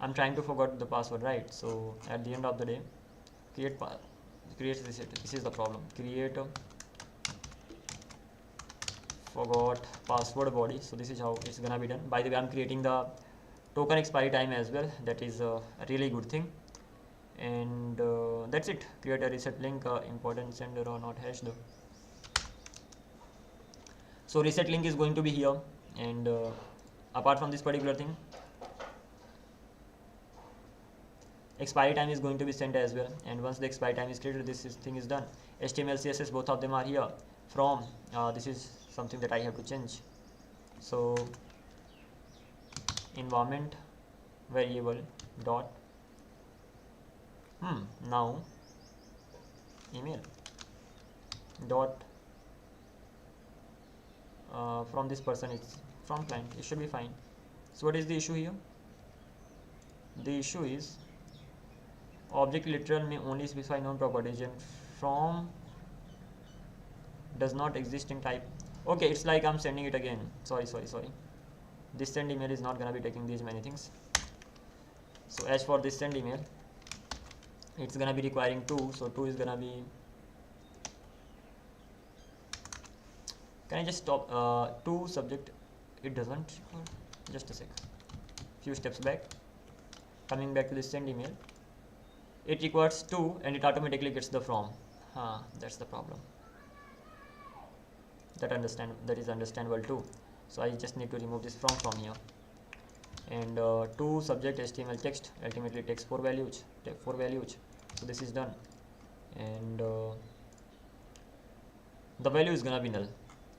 Speaker 1: I'm trying to forget the password, right? So at the end of the day, create this is the problem. Create forgot password body. So this is how it's gonna be done. By the way, I'm creating the token expiry time as well. That is a really good thing. And that's it. Create a reset link, important sender or not hashed. So reset link is going to be here, and apart from this particular thing, expiry time is going to be sent as well. And once the expiry time is created, thing is done. HTML, CSS, both of them are here. From this is something that I have to change. So environment variable dot now email dot from this person, it's from client. It should be fine. So what is the issue here? The issue is object literal may only specify known properties, and from does not exist in type. Okay, it's like I'm sending it again. Sorry. This send email is not gonna be taking these many things. So as for this send email, it's gonna be requiring 2. So 2 is gonna be. Can I just stop? 2 subject. It doesn't. Just a sec. Few steps back. Coming back to this send email. It requires 2 and it automatically gets the from. That's the problem. That is understandable too. So I just need to remove this from here. And 2 subject HTML text ultimately takes 4 values. So this is done, and the value is gonna be null.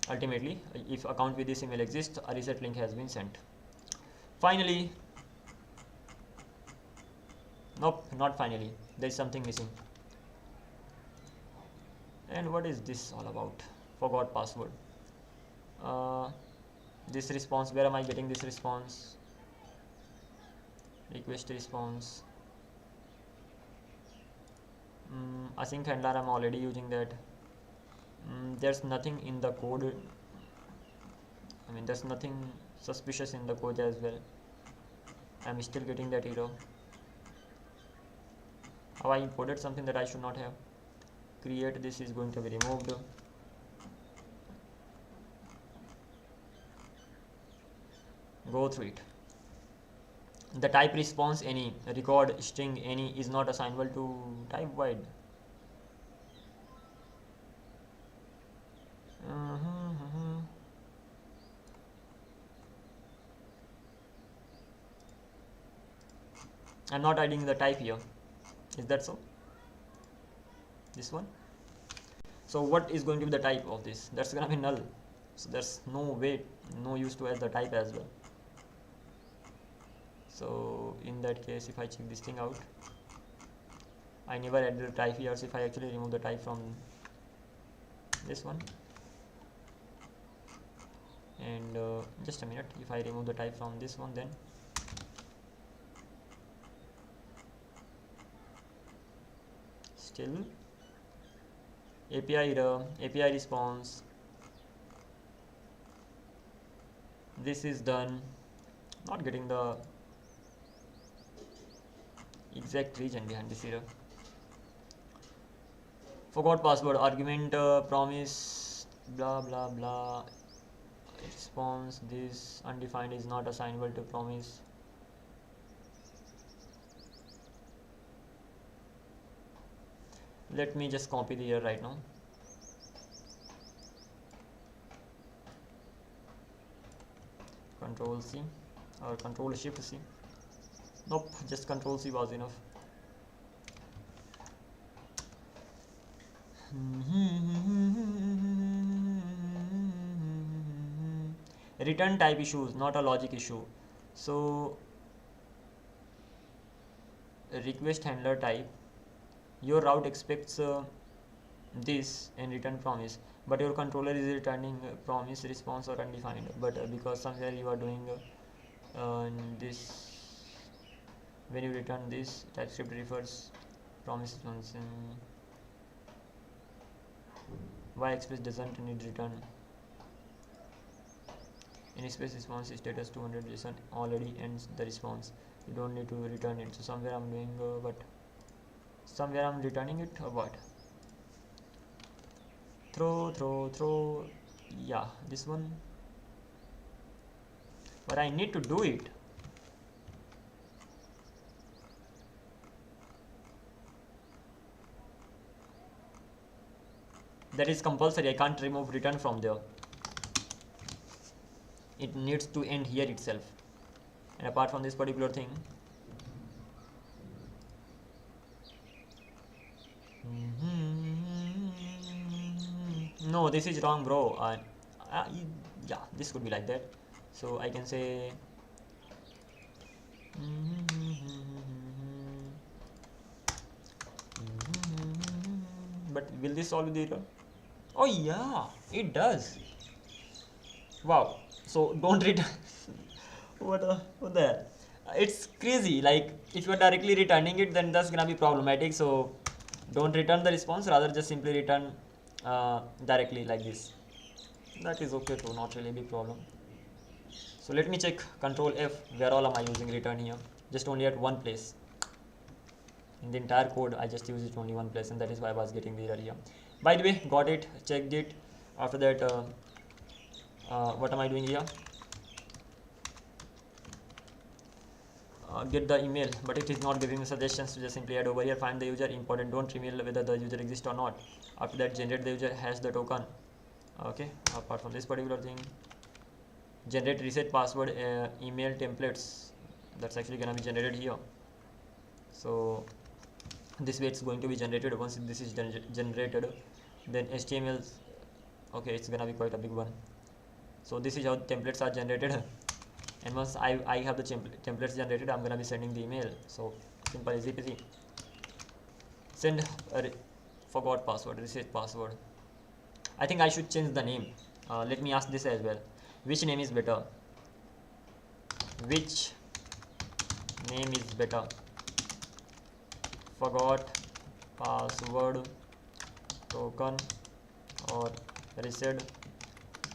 Speaker 1: Ultimately, if account with this email exists, a reset link has been sent. Finally, nope, not finally. there is something missing. And what is this all about? Forgot password. This response, where am I getting this response? Request response. Async handler, I'm already using that. There's nothing in the code. I mean, there's nothing suspicious in the code as well. I'm still getting that error. Have I imported something that I should not have? Create this is going to be removed. Go through it. The type response any, record string any is not assignable to type void. I'm not adding the type here. Is that so? This one. So what is going to be the type of this? That's gonna be null. So there's no way, no use to add the type as well. So in that case, if I check this thing out, I never add the type here. So if I actually remove the type from this one, and just a minute, if I remove the type from this one, then still API error, API response. This is done. Not getting the exact reason behind this error. Forgot password, argument, promise, blah blah blah. Response, this undefined is not assignable to promise. Let me just copy the error right now. Control C or Control Shift C. Nope, just Control C was enough. Return type issues, not a logic issue. So request handler type, your route expects this and return promise, but your controller is returning promise, response or undefined. But because somewhere you are doing this, when you return this, TypeScript refers promise response. Y express doesn't need return. In space response status 200 JSON already ends the response. You don't need to return it. So somewhere I'm doing but somewhere I'm returning it or what? Throw. Yeah, this one. But I need to do it. That is compulsory. I can't remove return from there. It needs to end here itself. And apart from this particular thing, no, this is wrong, bro. Yeah, this could be like that. So I can say but will this solve the error? Oh yeah, it does. Wow. So don't return. what the hell? It's crazy. Like if you are directly returning it, then that's gonna be problematic. So don't return the response, rather just simply return directly like this. That is okay too, not really a big problem. So let me check Control F, where all am I using return here? Just only at one place. In the entire code I just use it only one place, and that is why I was getting the error here. By the way, got it, checked it. After that what am I doing here? Get the email, but it is not giving me suggestions. So just simply add over here, find the user, important, don't reveal whether the user exists or not. After that, generate the user has the token. Okay, apart from this particular thing, generate reset password email templates. That's actually gonna be generated here. So this way it's going to be generated. Once this is generated, then HTML, okay, it's gonna be quite a big one. So this is how templates are generated. And once I have the templates generated, I'm gonna be sending the email. So simple, easy peasy. send forgot password, reset password. I think I should change the name. Let me ask this as well. Which name is better? Which name is better? Forgot password token or reset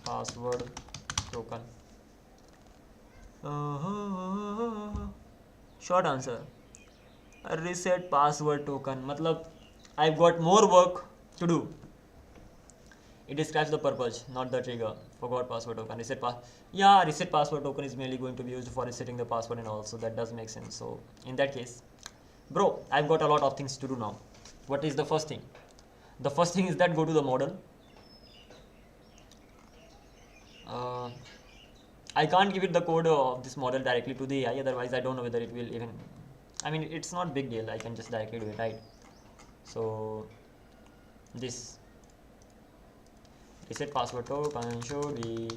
Speaker 1: password token? Short answer, reset password token. मतलब I've got more work to do. It describes the purpose, not the trigger. Forgot password token. Reset password token is mainly going to be used for resetting the password and all, so that does make sense. So in that case, bro, I've got a lot of things to do now. What is the first thing? The first thing is that go to the model. I can't give it the code of this model directly to the AI, otherwise I don't know whether it will even, I mean, it's not big deal, I can just directly do it, right? So this reset password token should be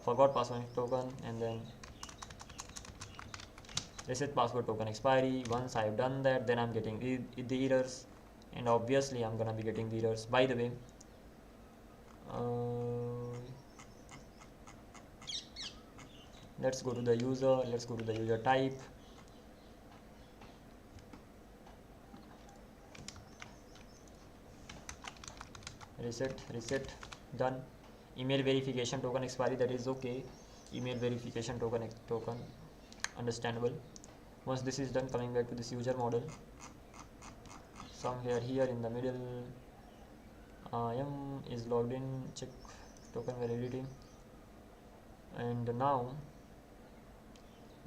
Speaker 1: forgot password token, and then reset password token expiry. Once I've done that, then I'm getting the errors, and obviously I'm gonna be getting the errors. By the way, let's go to the user, let's go to the user type. Reset done. Email verification token expiry, that is okay. Email verification token understandable. Once this is done, coming back to this user model, somewhere here in the middle, IAM is logged in, check token validity, and now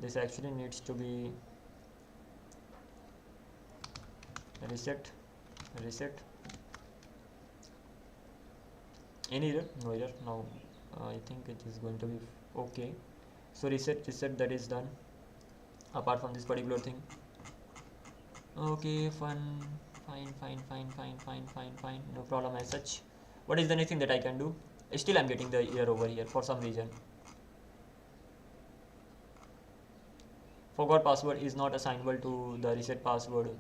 Speaker 1: this actually needs to be reset. Any error? No error. Now I think it is going to be okay. So reset, that is done. Apart from this particular thing, okay, fine, no problem as such. What is the next thing that I can do? Still I'm getting the error over here for some reason. Forgot password is not assignable to the reset password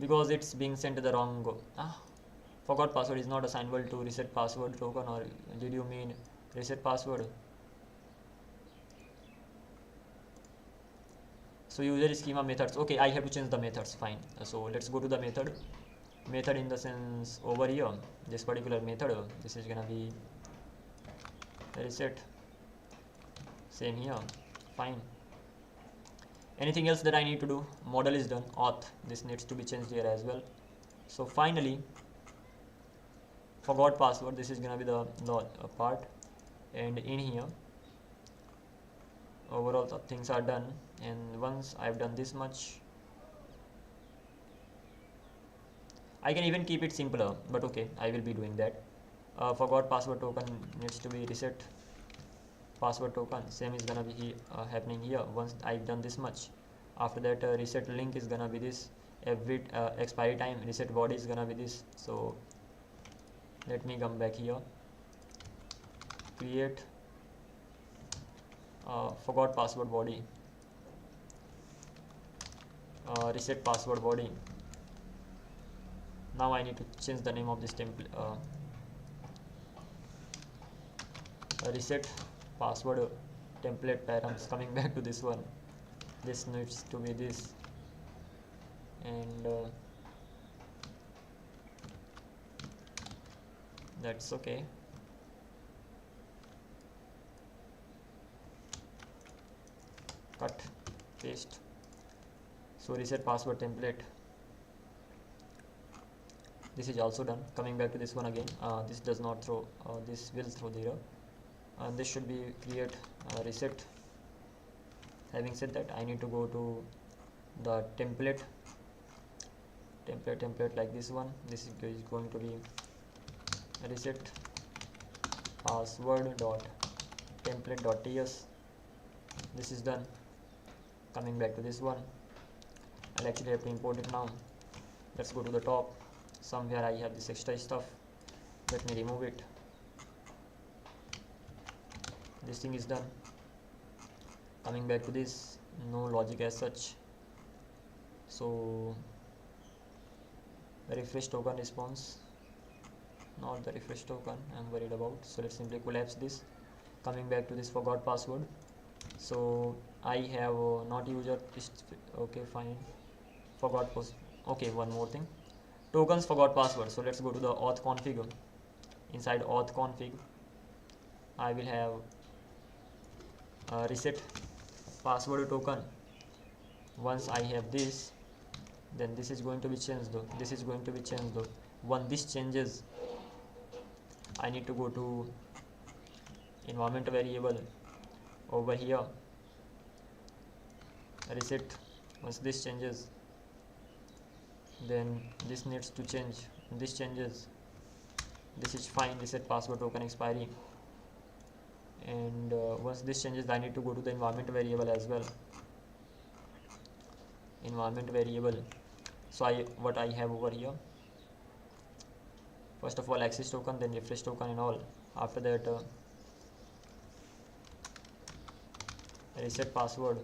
Speaker 1: because it's being sent to the wrong forgot password is not assignable to reset password token, or did you mean reset password? So user schema methods, okay, I have to change the methods, fine. So let's go to the method in the sense over here, this particular method, this is gonna be reset, same here, fine. Anything else that I need to do? Model is done. Auth, this needs to be changed here as well. So finally, forgot password, this is gonna be the part, and in here overall the things are done. And once I've done this much, I can even keep it simpler, but okay, I will be doing that. Forgot password token needs to be reset password token, same is gonna be happening here. Once I've done this much, after that reset link is gonna be this, every expiry time, reset body is gonna be this. So let me come back here, create forgot password body, reset password body. Now I need to change the name of this template, reset password template params. Coming back to this one, this needs to be this, and that's okay. Cut, paste. So reset password template, this is also done. Coming back to this one again, this does not throw, this will throw the error, and this should be create reset. Having said that, I need to go to the template like this one. This is going to be reset password dot template dot ts. This is done. Coming back to this one, I'll actually have to import it now. Let's go to the top. Somewhere I have this extra stuff, let me remove it. This thing is done. Coming back to this, no logic as such. So The refresh token response, not the refresh token I'm worried about. So let's simply collapse this. Coming back to this forgot password, so I have not user, okay fine, forgot post. Okay, one more thing, tokens forgot password. So let's go to the auth config. Inside auth config I will have reset password token. Once I have this, then this is going to be changed though, this is going to be changed though. When this changes, I need to go to environment variable over here, reset. Once this changes, then this needs to change. This changes, this is fine, reset password token expiry. And once this changes, I need to go to the environment variable as well, environment variable. So what I have over here, first of all access token, then refresh token and all. After that reset password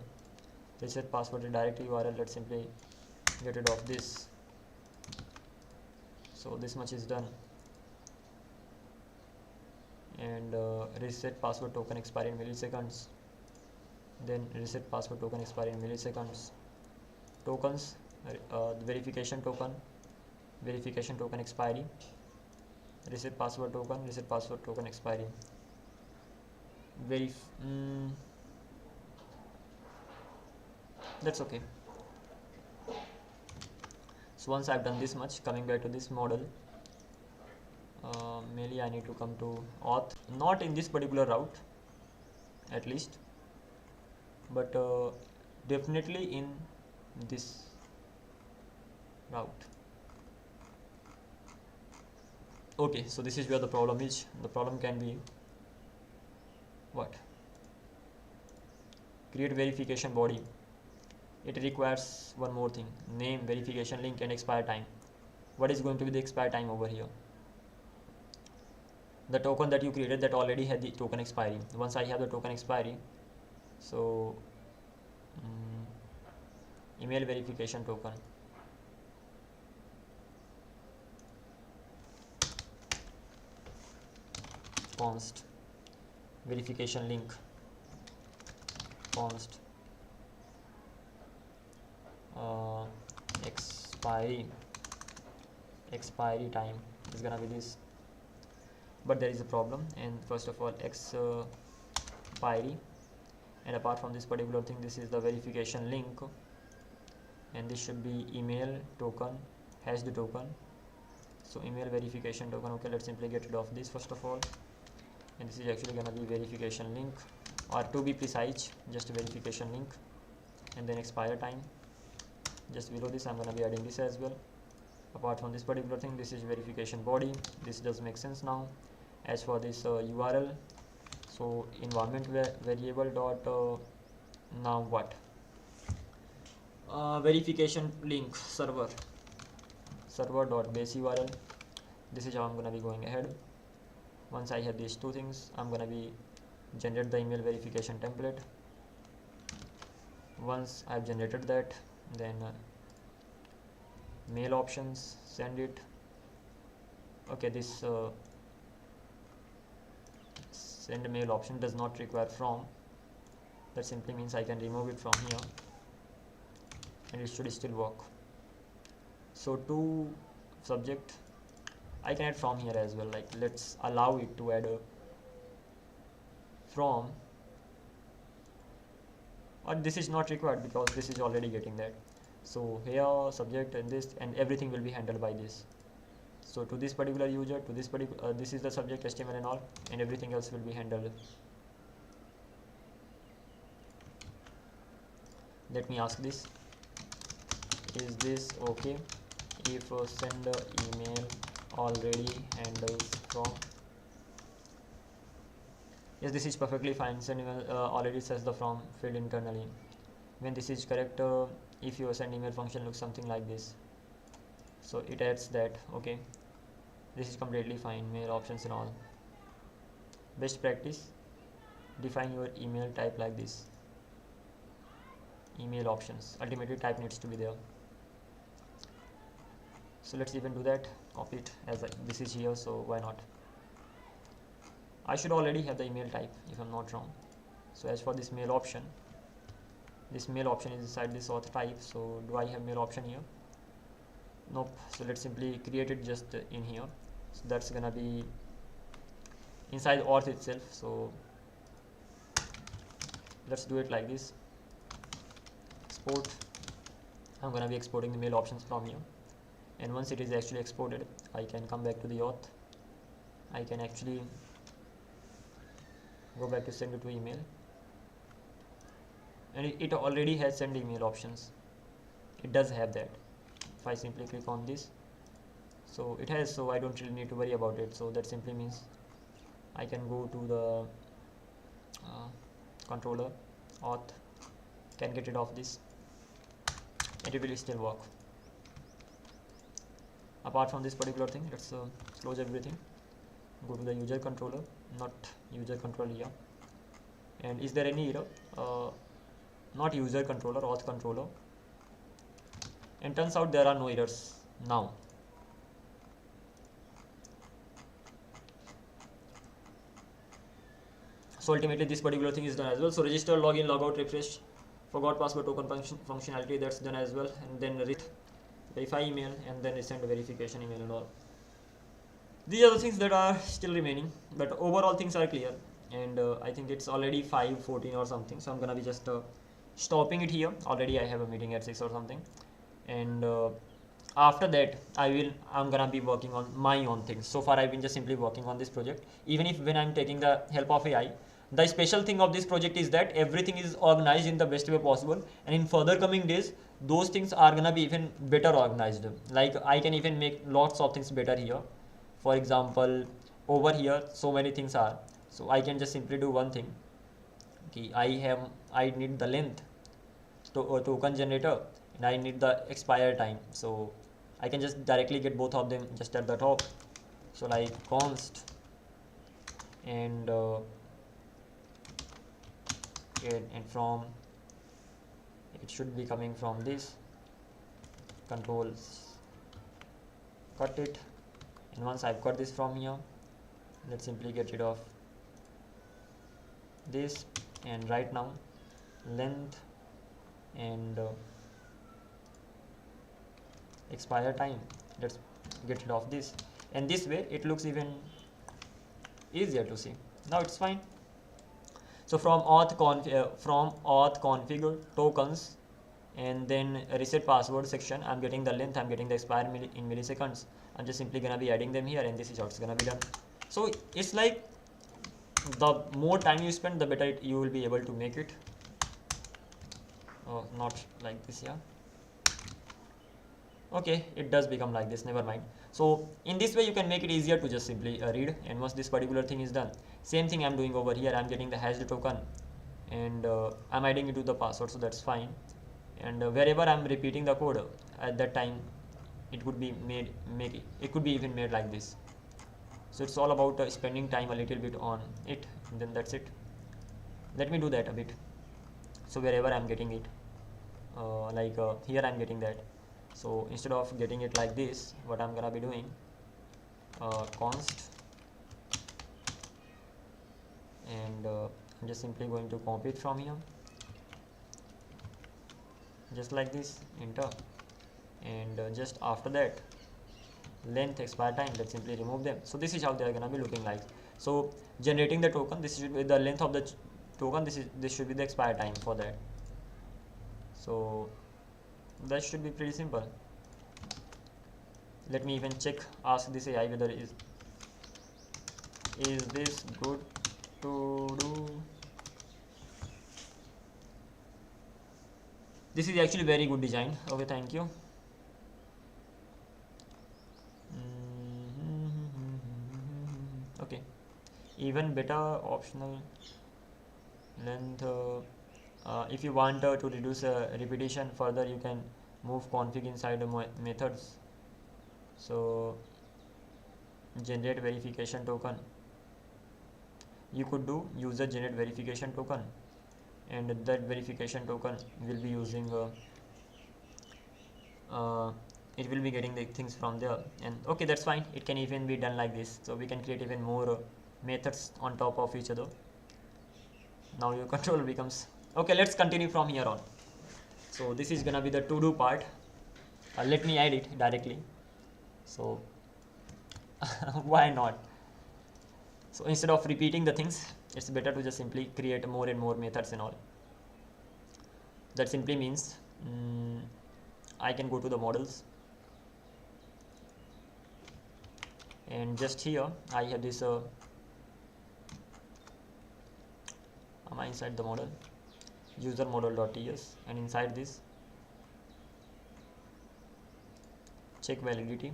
Speaker 1: directory URL. Let's simply get rid of this. So this much is done. And reset password token expire in milliseconds, then reset password token expire in milliseconds. Tokens, the verification token expiry, reset password token expiry. That's okay. So once I've done this much, coming back to this model, mainly I need to come to auth, not in this particular route at least, but definitely in this route. Okay, so this is where the problem is. The problem can be what? Create verification body. It requires one more thing: name, verification link, and expire time. What is going to be the expire time over here? The token that you created that already had the token expiry. Once I have the token expiry, so email verification token, const verification link, const expiry time is gonna be this. But there is a problem, and first of all expiry, and apart from this particular thing, this is the verification link, and this should be email token hashed token. So email verification token. Okay, let's simply get rid of this first of all, and this is actually gonna be verification link, or to be precise, just verification link, and then expire time. Just below this I'm gonna be adding this as well. Apart from this particular thing, this is verification body. This does make sense now. As for this URL, so environment variable dot now what, verification link server dot base URL. This is how I'm gonna be going ahead. Once I have these two things, I'm gonna be generate the email verification template. Once I've generated that, then mail options, send it. Okay, this send mail option does not require from. That simply means I can remove it from here and it should still work. So to subject, I can add from here as well. Like, let's allow it to add a from, or this is not required because this is already getting that. So here subject and this and everything will be handled by this. So to this particular user, to this particular this is the subject HTML and all, and everything else will be handled. Let me ask this: is this okay if send email already handles from? Yes, this is perfectly fine. Send email already says the from field internally. When this is correct, if your send email function looks something like this, so it adds that. Okay, this is completely fine. Mail options and all. Best practice: define your email type like this. Email options, ultimately type needs to be there. So let's even do that. Copy it as this is here, so why not. I should already have the email type if I'm not wrong. So as for this mail option is inside this auth type. So do I have mail option here? Nope. So let's simply create it just in here. So that's gonna be inside auth itself. So let's do it like this. Export. I'm gonna be exporting the mail options from here, and once it is actually exported, I can come back to the auth. I can actually go back to send it to email, and it already has send email options. It does have that. If I simply click on this, so it has, so I don't really need to worry about it. So that simply means I can go to the controller auth, can get rid of this, and it will still work. Apart from this particular thing, let's close everything, go to the user controller, not user controller here, and is there any error? Not user controller, auth controller, and turns out there are no errors now. So ultimately this particular thing is done as well. So register, login, logout, refresh, forgot password token functionality, that's done as well, and then verify email, and then send verification email and all. These are the things that are still remaining, but overall things are clear, and I think it's already 5:14 or something, so I'm gonna be just stopping it here. Already I have a meeting at 6 or something, and after that I'm gonna be working on my own things. So far I've been just simply working on this project, even if when I'm taking the help of AI. The special thing of this project is that everything is organized in the best way possible, and in further coming days those things are gonna be even better organized. Like I can even make lots of things better here. For example, over here so many things are, so I can just simply do one thing. Okay, I need the length token generator, and I need the expire time, so I can just directly get both of them just at the top. So like const, and from it should be coming from this controls, cut it, and once I've cut this from here, let's simply get rid of this, and right now length and expire time, let's get rid of this, and this way it looks even easier to see. Now it's fine. So from auth configure tokens, and then reset password section, I'm getting the length, I'm getting the expire in milliseconds. I'm just simply gonna be adding them here, and this is how it's gonna be done. So it's like the more time you spend, the better you will be able to make it. Oh, not like this, yeah. Okay, it does become like this, never mind. So in this way you can make it easier to just simply read, and once this particular thing is done, same thing I'm doing over here. I'm getting the hashed token, and I'm adding it to the password, so that's fine. And wherever I'm repeating the code, at that time it could be it could be even made like this. So it's all about spending time a little bit on it, and then that's it. Let me do that a bit. So wherever I'm getting it, here I'm getting that. So instead of getting it like this, what I'm gonna be doing, const, and I'm just simply going to copy it from here, just like this, enter, and just after that length, expire time, let's simply remove them. So this is how they are gonna be looking like. So generating the token, this should be the length of the token, this should be the expire time for that. So that should be pretty simple. Let me even check, ask this AI whether is this good to do. This is actually very good design. Okay, thank you. Okay, even better optional length. If you want to reduce repetition further, you can move config inside the methods. So generate verification token, you could do user generate verification token, and that verification token will be using it will be getting the things from there. And okay, that's fine, it can even be done like this. So we can create even more methods on top of each other. Now your control becomes okay. Let's continue from here on. So this is gonna be the to do part. Let me add it directly. So why not? So instead of repeating the things, it's better to just simply create more and more methods and all. That simply means I can go to the models, and just here I have this am I inside the model, user model.ts, and inside this check validity,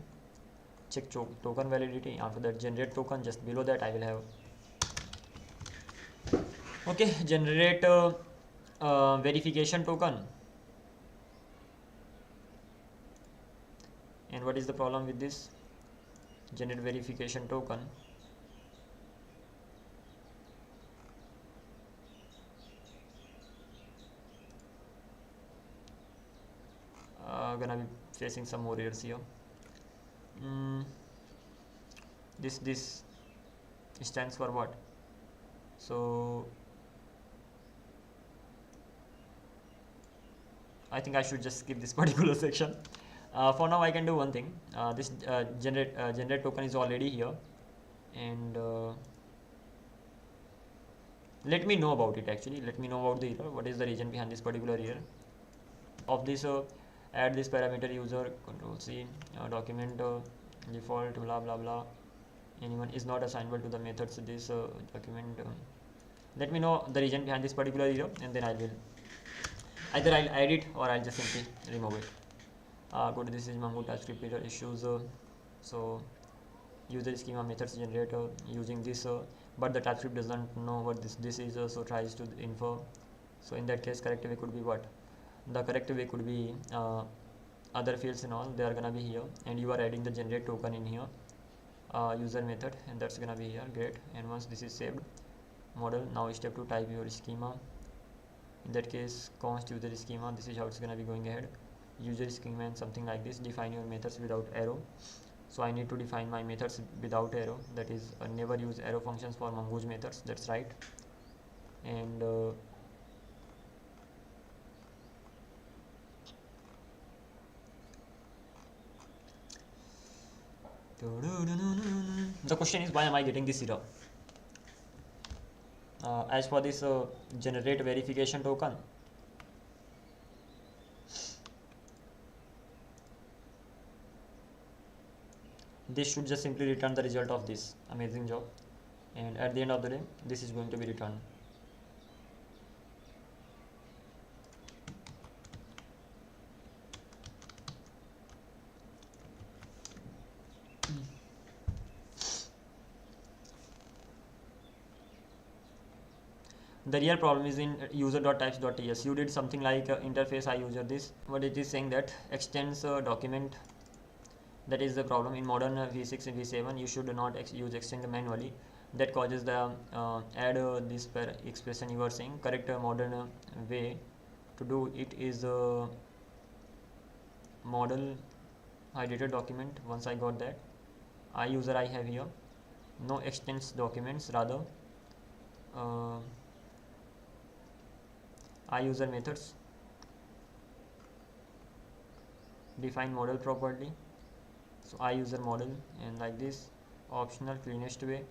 Speaker 1: check token validity. After that, generate token. Just below that I will have okay, generate verification token. And what is the problem with this? Generate verification token. Gonna be facing some more errors here. This stands for what? So I think I should just skip this particular section. For now I can do one thing. This generate token is already here, and let me know about it. Actually, let me know about the error. What is the reason behind this particular error of this? Add this parameter user, control C, document default blah blah blah, anyone is not assignable to the methods this document. Let me know the reason behind this particular error, and then I will either I'll add it or I'll just simply remove it. Go to this is Mongo TypeScript error issues. So user schema methods generator using this, but the TypeScript doesn't know what this is, so tries to infer. So in that case, correct way could be what? The correct way could be other fields and all, they are gonna be here, and you are adding the generate token in here, user method, and that's gonna be here. Great. And once this is saved, model, now step 2, type your schema. In that case, const user schema, this is how it's gonna be going ahead. User schema and something like this. Define your methods without arrow. So I need to define my methods without arrow, that is never use arrow functions for Mongoose methods, that's right. And the question is, why am I getting this error? As for this generate verification token, this should just simply return the result of this. Amazing job. And at the end of the day, this is going to be returned. The real problem is in user.types.ts. You did something like interface iUser this, but it is saying that extends document. That is the problem. In modern v6 and v7, you should not use extend manually. That causes the add this per expression you are saying. Correct modern way to do it is model hydrated document. Once I got that, iUser I have here, no extends documents, rather iUser methods, define model properly. So iUser model, and like this, optional cleanest way,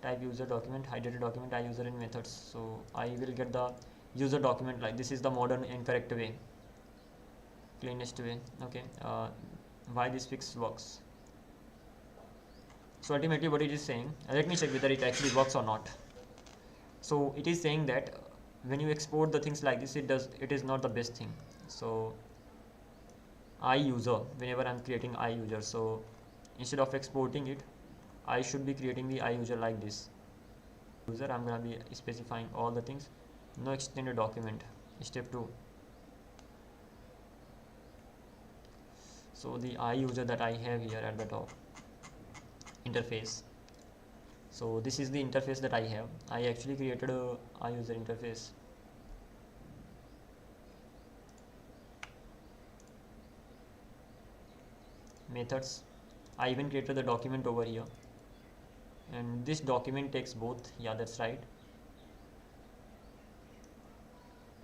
Speaker 1: type user document, hydrated document, iUser in methods. So I will get the user document like this is the modern and correct way, cleanest way. Okay, why this fix works? So ultimately what it is saying, let me check whether it actually works or not. So it is saying that when you export the things like this, it is not the best thing. So iUser, whenever I'm creating iUser, so instead of exporting it, I should be creating the iUser like this. User, I'm gonna be specifying all the things. No extended document. Step 2. So the iUser that I have here at the top, interface. So this is the interface that I have. I actually created a iUser interface. methods. I even created the document over here, and this document takes both. Yeah, that's right.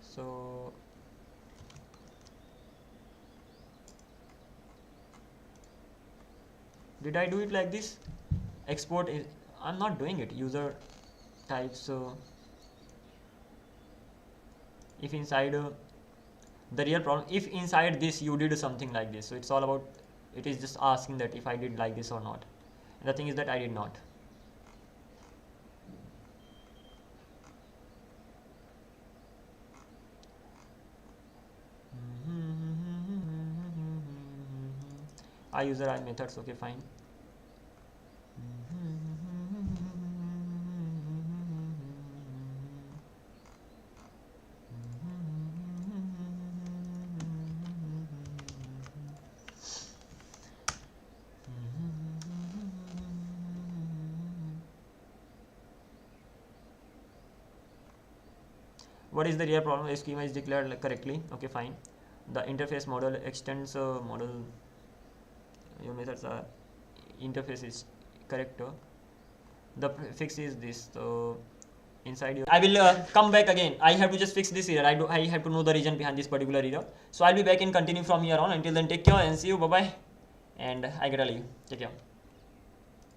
Speaker 1: So did I do it like this? Export is, I'm not doing it. User type. So if inside the real problem, if inside this you did something like this, so it's all about, it is just asking that if I did like this or not. And the thing is that I did not. I user I methods. Okay, fine. What is the real problem? The schema is declared correctly. Okay, fine. The interface model extends model. Your methods are interface is correct. The fix is this. So inside your, I will come back again. I have to just fix this error. I have to know the reason behind this particular error. So I'll be back and continue from here on. Until then, take care and see you. Bye bye. And I gotta leave. Take care.